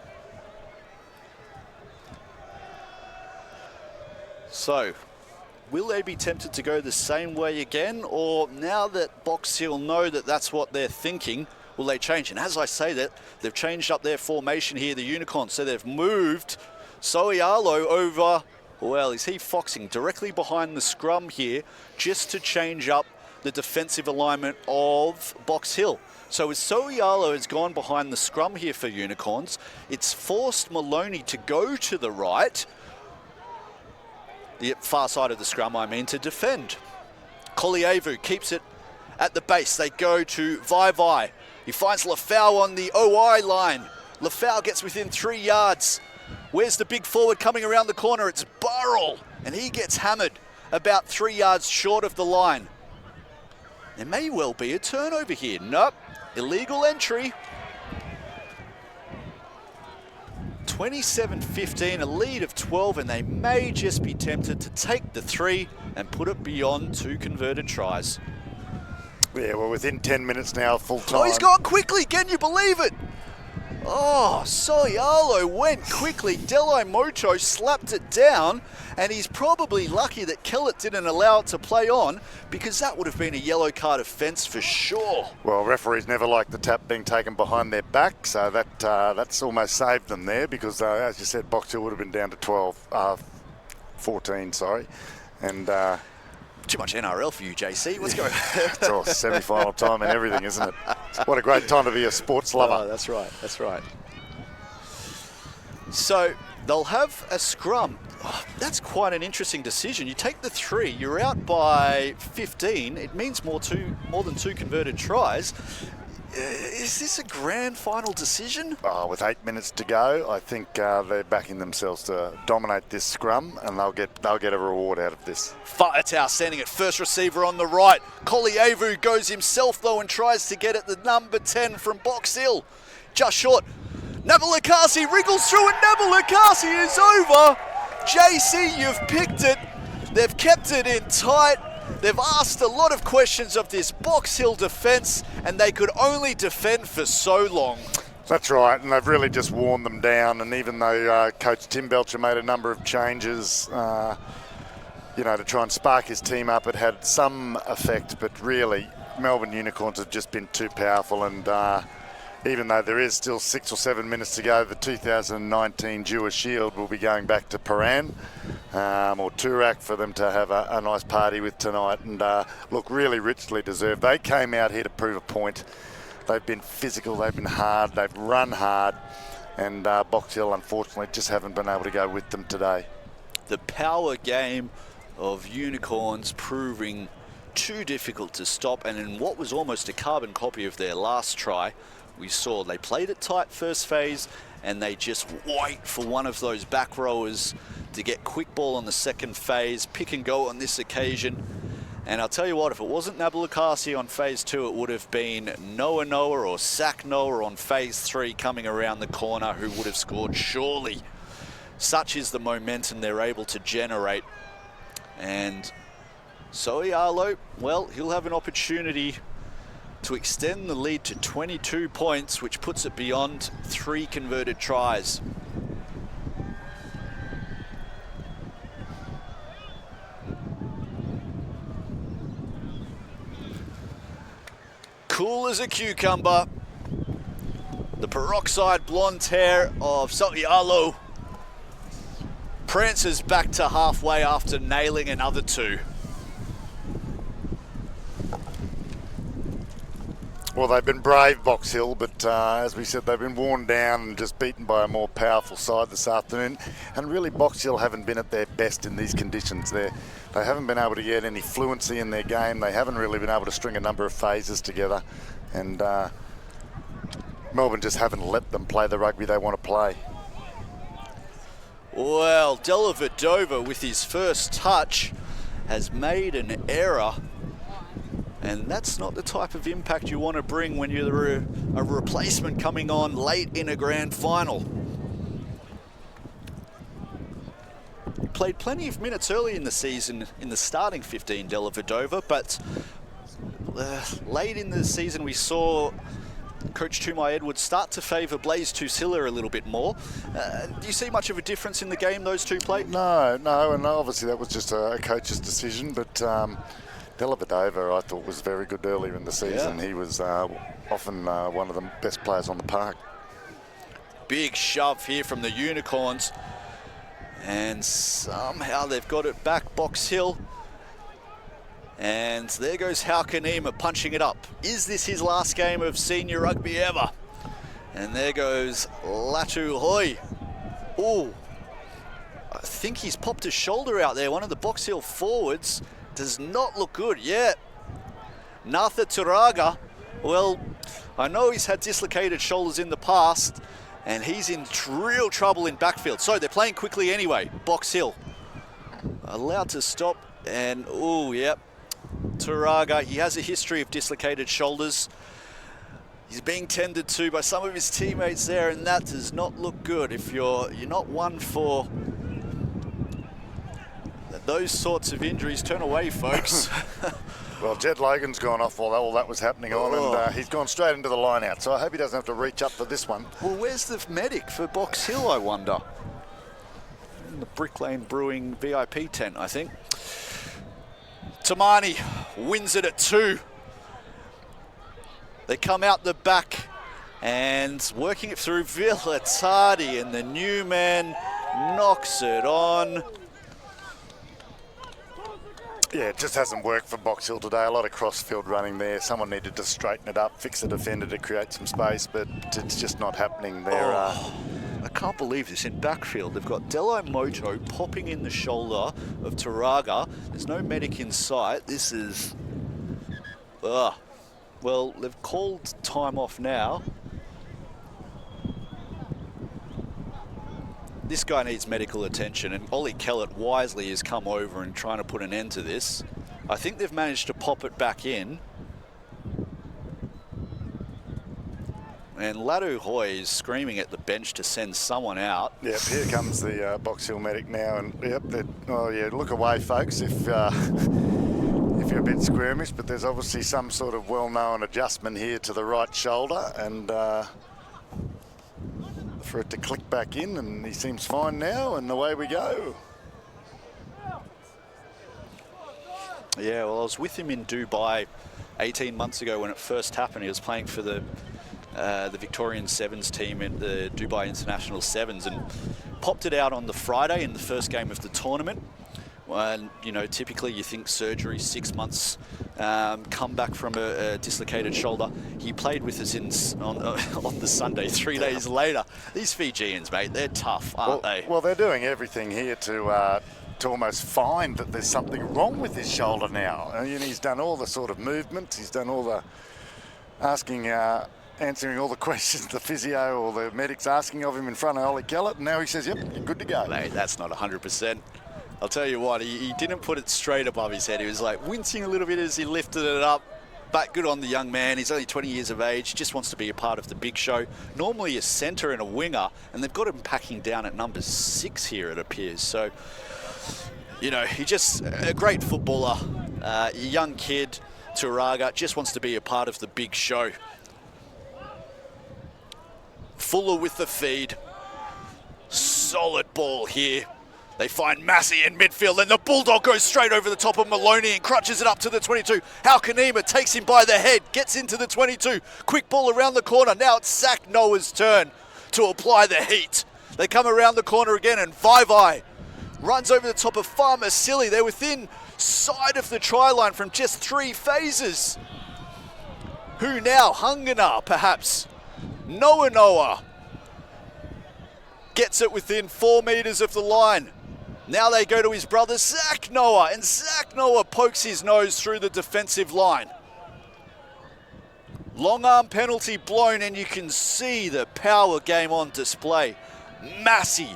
So, will they be tempted to go the same way again? Or now that Box Hill know that that's what they're thinking, will they change? And as I say that, they've changed up their formation here, the Unicorns. So they've moved Soialo over, well, is he foxing directly behind the scrum here just to change up the defensive alignment of Box Hill. So as Soialo has gone behind the scrum here for Unicorns, it's forced Maloney to go to the right, the far side of the scrum, I mean, to defend. Kolievu keeps it at the base. They go to Vai. He finds Lafau on the OI line. Lafau gets within 3 yards. Where's the big forward coming around the corner? It's Burrell, and he gets hammered about 3 yards short of the line. There may well be a turnover here. Nope, illegal entry. 27-15, a lead of 12, and they may just be tempted to take the 3 and put it beyond 2 converted tries. Yeah, well, within 10 minutes now, full time. Oh, he's gone quickly. Can you believe it? Oh, Soialo went quickly. Delai Moto slapped it down, and he's probably lucky that Kellett didn't allow it to play on, because that would have been a yellow card offence for sure. Well, referees never like the tap being taken behind their back, so that's almost saved them there, because as you said, Box Hill would have been down to 14, sorry. And too much NRL for you, JC. What's going on? It's all semi-final time and everything, isn't it? What a great time to be a sports lover. Oh, that's right. That's right. So they'll have a scrum. Oh, that's quite an interesting decision. You take the 3, you're out by 15. It means more than 2 converted tries. Is this a grand final decision? Oh, with 8 minutes to go, I think they're backing themselves to dominate this scrum, and they'll get a reward out of this. Faatau sending it first receiver on the right. Kolievu goes himself though and tries to get it the number 10 from Box Hill. Just short. Navalakasi wriggles through and Navalakasi is over. JC, you've picked it. They've kept it in tight. They've asked a lot of questions of this Box Hill defence, and they could only defend for so long. That's right, and they've really just worn them down. And even though Coach Tim Belcher made a number of changes, to try and spark his team up, it had some effect. But really, Melbourne Unicorns have just been too powerful. And even though there is still 6 or 7 minutes to go, the 2019 Dewar Shield will be going back to Paran. Or Toorak for them to have a nice party with tonight, and look, really richly deserved. They came out here to prove a point. They've been physical, they've been hard, they've run hard, and Box Hill unfortunately just haven't been able to go with them today. The power game of Unicorns proving too difficult to stop, and in what was almost a carbon copy of their last try, we saw they played it tight first phase, and they just wait for one of those back rowers to get quick ball on the second phase, pick and go on this occasion. And I'll tell you what, if it wasn't Nabalakasi on phase 2, it would have been Noah or Sack Noah on phase 3 coming around the corner, who would have scored surely. Such is the momentum they're able to generate. And Soialo, well, he'll have an opportunity to extend the lead to 22 points, which puts it beyond 3 converted tries. Cool as a cucumber. The peroxide blonde hair of Soialo prances back to halfway after nailing another 2. Well, they've been brave, Box Hill, but as we said, they've been worn down and just beaten by a more powerful side this afternoon. And really, Box Hill haven't been at their best in these conditions. They haven't been able to get any fluency in their game. They haven't really been able to string a number of phases together. And Melbourne just haven't let them play the rugby they want to play. Well, Dellavedova with his first touch has made an error. And that's not the type of impact you want to bring when you're a replacement coming on late in a grand final. He played plenty of minutes early in the season in the starting 15, Dellavedova, but late in the season we saw Coach Tumai Edwards start to favour Blaze Tusila a little bit more. Do you see much of a difference in the game those two played? No, and obviously that was just a coach's decision, but Delavadova I thought was very good earlier in the season. Yeah. He was often one of the best players on the park. Big shove here from the Unicorns, and somehow they've got it back, Box Hill. And there goes Haukanema punching it up. Is this his last game of senior rugby ever? And there goes Latu Hoi. Oh, I think he's popped his shoulder out there. One of the Box Hill forwards does not look good yet. Natha Turaga, well, I know he's had dislocated shoulders in the past, and he's in real trouble in backfield. So they're playing quickly anyway. Box Hill allowed to stop, and oh, yep. Turaga, he has a history of dislocated shoulders. He's being tended to by some of his teammates there, and that does not look good. If you're not one for those sorts of injuries, turn away, folks. Well, Jed Logan's gone off while all that was happening on, and he's gone straight into the line out. So I hope he doesn't have to reach up for this one. Well, where's the medic for Box Hill, I wonder? In the Brick Lane Brewing VIP tent, I think. Tamani wins it at 2. They come out the back and working it through Villatati, and the new man knocks it on. Yeah, it just hasn't worked for Box Hill today. A lot of cross-field running there. Someone needed to straighten it up, fix the defender to create some space, but it's just not happening there. I can't believe this. In backfield, they've got Delai Moto popping in the shoulder of Turaga. There's no medic in sight. This is... Well, they've called time off now. This guy needs medical attention, and Ollie Kellett wisely has come over and trying to put an end to this. I think they've managed to pop it back in. And Ladu Hoi is screaming at the bench to send someone out. Yep, here comes the Box Hill medic now, and yep, oh yeah, look away, folks, if you're a bit squirmish, but there's obviously some sort of well-known adjustment here to the right shoulder, and for it to click back in, and he seems fine now, and away we go. Yeah, well, I was with him in Dubai 18 months ago when it first happened. He was playing for the Victorian Sevens team in the Dubai International Sevens, and popped it out on the Friday in the first game of the tournament. And, you know, typically you think surgery, 6 months, come back from a dislocated shoulder. He played with us on the Sunday, 3 days later. These Fijians, mate, they're tough, aren't they? Well, they're doing everything here to almost find that there's something wrong with his shoulder now. And he's done all the sort of movements. He's done all the answering all the questions the physio or the medic's asking of him in front of Ollie Kellett, and now he says, yep, you're good to go. Mate, that's not 100%. I'll tell you what, he didn't put it straight above his head. He was like wincing a little bit as he lifted it up. But good on the young man. He's only 20 years of age, just wants to be a part of the big show. Normally a centre and a winger, and they've got him packing down at number 6 here, it appears. So, you know, he's just a great footballer. A young kid, Turaga, just wants to be a part of the big show. Fuller with the feed. Solid ball here. They find Massey in midfield, and the Bulldog goes straight over the top of Maloney and crunches it up to the 22. Haukanema takes him by the head, gets into the 22. Quick ball around the corner. Now it's Zach Noah's turn to apply the heat. They come around the corner again, and Vaivai runs over the top of Farmer Silly. They're within sight of the try line from just 3 phases. Who now? Hungana, perhaps. Noah gets it within 4 metres of the line. Now they go to his brother, Zach Noah, and Zach Noah pokes his nose through the defensive line. Long arm penalty blown, and you can see the power game on display. Massey,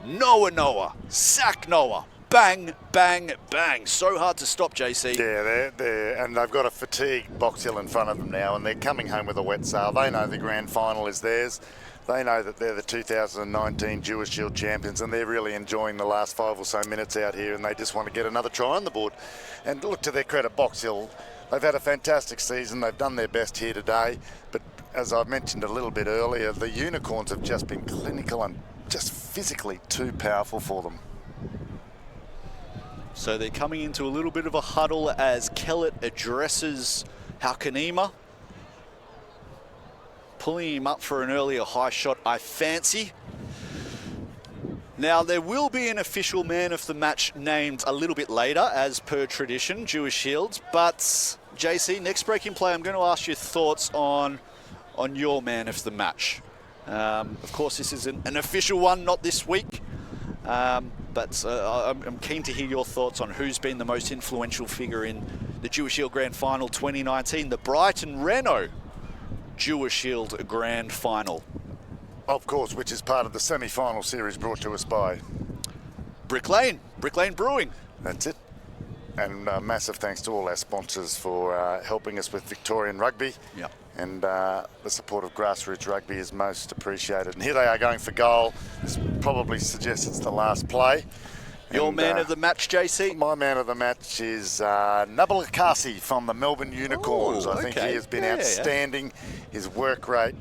Noah, Zach Noah, bang, bang, bang. So hard to stop, JC. Yeah, and they've got a fatigued Box Hill in front of them now, and they're coming home with a wet sail. They know the grand final is theirs. They know that they're the 2019 Dewar Shield champions, and they're really enjoying the last 5 or so minutes out here, and they just want to get another try on the board. And look, to their credit, Box Hill, they've had a fantastic season. They've done their best here today, but as I mentioned a little bit earlier, the Unicorns have just been clinical and just physically too powerful for them. So they're coming into a little bit of a huddle as Kellett addresses Halkanema. Pulling him up for an earlier high shot, I fancy. Now, there will be an official man of the match named a little bit later, as per tradition, Dewar Shields. But, JC, next breaking play, I'm going to ask your thoughts on your man of the match. Of course, this is an official one, not this week. But I'm keen to hear your thoughts on who's been the most influential figure in the Dewar Shield Grand Final 2019, the Brighton Renault Dewar Shield Grand Final. Of course, which is part of the semi-final series brought to us by Brick Lane Brewing. That's it. And massive thanks to all our sponsors for helping us with Victorian Rugby. Yep. And the support of grassroots rugby is most appreciated. And here they are going for goal. This probably suggests it's the last play. Your man of the match, JC? My man of the match is Nabal Akasi from the Melbourne Unicorns. I think he has been outstanding. His work rate.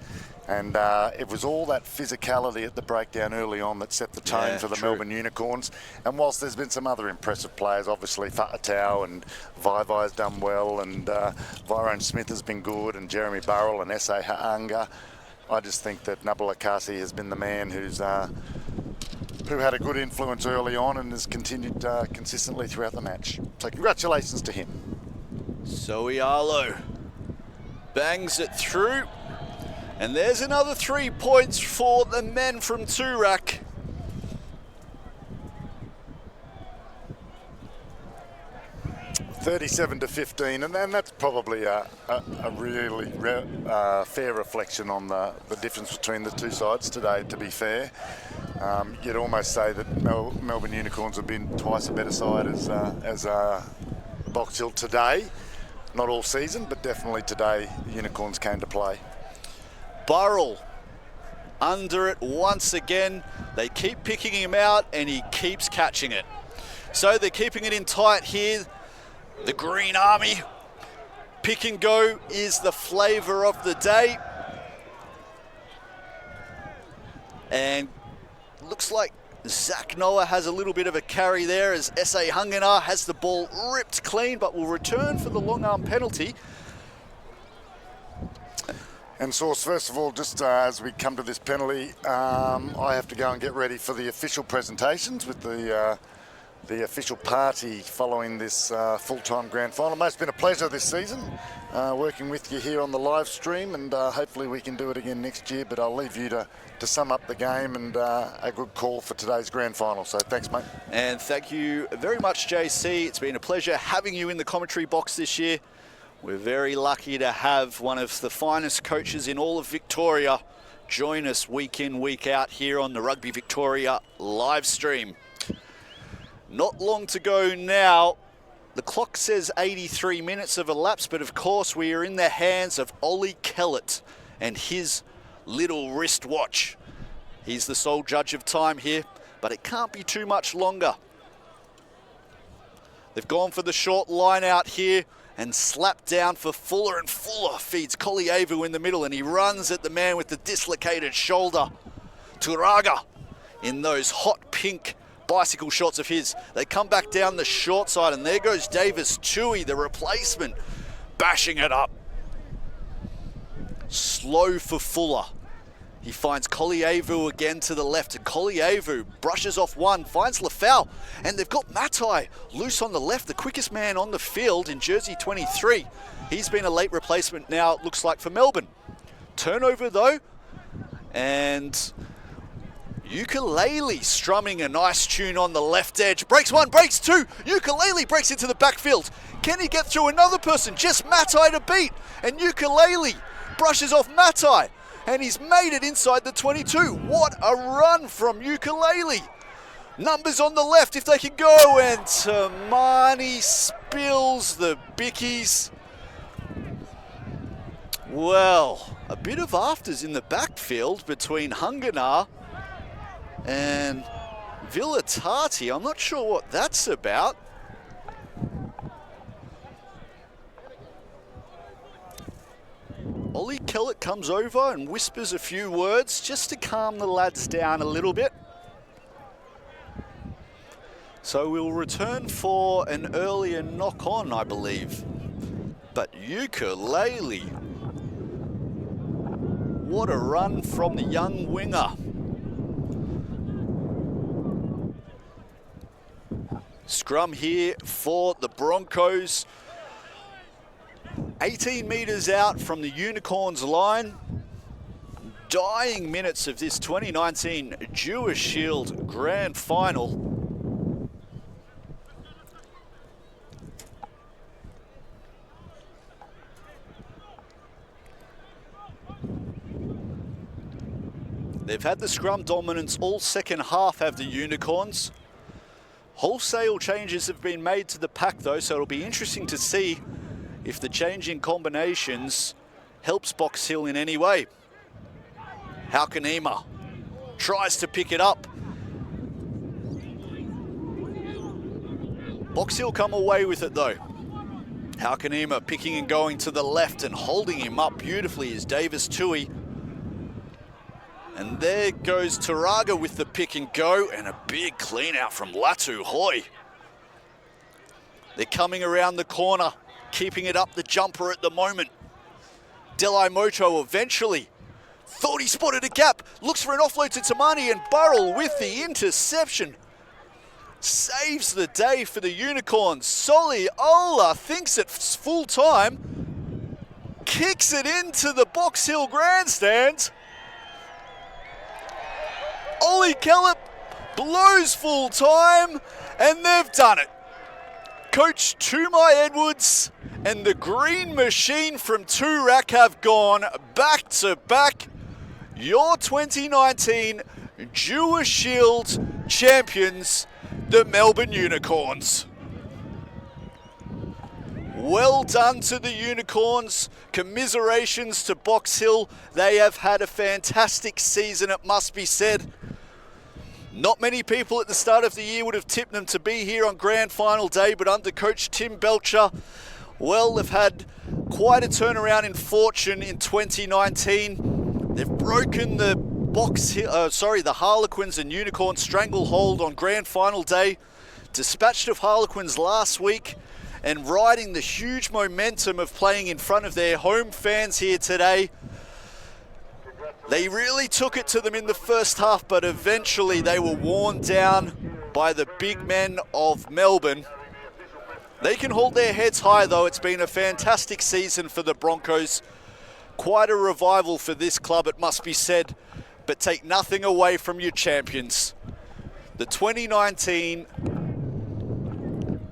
And it was all that physicality at the breakdown early on that set the tone for the Melbourne Unicorns. And whilst there's been some other impressive players, obviously Fa'atau and Vaivai's done well, and Virone Smith has been good, and Jeremy Burrell and S.A. Ha'anga, I just think that Nabal Akasi has been the man who had a good influence early on and has continued consistently throughout the match. So congratulations to him. Soialo bangs it through. And there's another 3 points for the men from Toorak. (37-15), and that's probably a really fair reflection on the difference between the two sides today, to be fair. You'd almost say that Melbourne Unicorns have been twice a better side as Box Hill today. Not all season, but definitely today, Unicorns came to play. Burrell under it once again. They keep picking him out and he keeps catching it. So they're keeping it in tight here. The Green Army. Pick and go is the flavour of the day. And looks like Zach Noah has a little bit of a carry there as S.A. Hungana has the ball ripped clean, but will return for the long arm penalty. And Source, first of all, just as we come to this penalty, I have to go and get ready for the official presentations with the official party following this full-time grand final. It's been a pleasure this season working with you here on the live stream, and hopefully we can do it again next year, but I'll leave you to sum up the game and a good call for today's grand final. So thanks, mate. And thank you very much, JC. It's been a pleasure having you in the commentary box this year. We're very lucky to have one of the finest coaches in all of Victoria join us week in, week out here on the Rugby Victoria live stream. Not long to go now. The clock says 83 minutes have elapsed, but of course we are in the hands of Ollie Kellett and his little wristwatch. He's the sole judge of time here, but it can't be too much longer. They've gone for the short line out here and slapped down for Fuller, and Fuller feeds Kolievu in the middle, and he runs at the man with the dislocated shoulder. Turaga in those hot pink bicycle shots of his. They come back down the short side, and there goes Davis Tui, the replacement, bashing it up. Slow for Fuller. He finds Kolievu again to the left, and Kolievu brushes off one, finds Lafau, and they've got Matai loose on the left, the quickest man on the field in jersey 23. He's been a late replacement now, it looks like, for Melbourne. Turnover though, and Ukulele strumming a nice tune on the left edge. Breaks one, breaks two. Ukulele breaks into the backfield. Can he get through another person? Just Matai to beat, and Ukulele brushes off Matai. And he's made it inside the 22. What a run from Ukulele. Numbers on the left if they can go. And Tamani spills the bickies. Well, a bit of afters in the backfield between Hungana and Villatati. I'm not sure what that's about. Ollie Kellett comes over and whispers a few words just to calm the lads down a little bit. So we'll return for an earlier knock-on, I believe. But ukulele. What a run from the young winger. Scrum here for the Broncos. 18 metres out from the Unicorns line. Dying minutes of this 2019 Dewar Shield Grand Final. They've had the scrum dominance all second half, have the Unicorns. Wholesale changes have been made to the pack though, so it'll be interesting to see if the change in combinations helps Box Hill in any way. Halkanema tries to pick it up. Box Hill come away with it though. Halkanema picking and going to the left and holding him up beautifully is Davis Tui. And there goes Taraga with the pick and go, and a big clean out from Latu Hoy. They're coming around the corner, keeping it up the jumper at the moment. Delai Moto eventually thought he spotted a gap, looks for an offload to Tamani, and Burrell with the interception saves the day for the Unicorns. Soli Ola thinks it's full time, kicks it into the Box Hill grandstand. Ollie Kellett blows full time, and they've done it. Coach Tumai Edwards and the Green Machine from Toorak have gone back to back. Your 2019 Dewar Shield champions, the Melbourne Unicorns. Well done to the Unicorns. Commiserations to Box Hill. They have had a fantastic season, it must be said. Not many people at the start of the year would have tipped them to be here on Grand Final Day, but under coach Tim Belcher, well, they've had quite a turnaround in fortune in 2019. They've broken the the Harlequins and Unicorns stranglehold on Grand Final Day, dispatched of Harlequins last week, and riding the huge momentum of playing in front of their home fans here today. They really took it to them in the first half, but eventually they were worn down by the big men of Melbourne. They can hold their heads high though. It's been a fantastic season for the Broncos. Quite a revival for this club, it must be said, but take nothing away from your champions. The 2019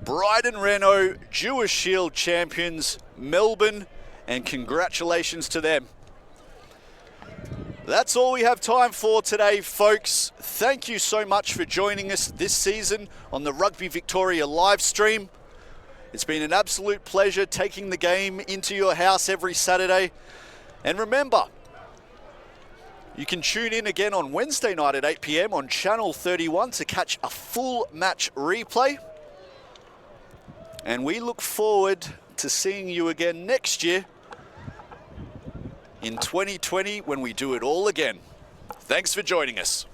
Bryden Renault Dewar Shield champions, Melbourne, and congratulations to them. That's all we have time for today, folks. Thank you so much for joining us this season on the Rugby Victoria live stream. It's been an absolute pleasure taking the game into your house every Saturday. And remember, you can tune in again on Wednesday night at 8 PM on Channel 31 to catch a full match replay. And we look forward to seeing you again next year in 2020 when we do it all again. Thanks for joining us.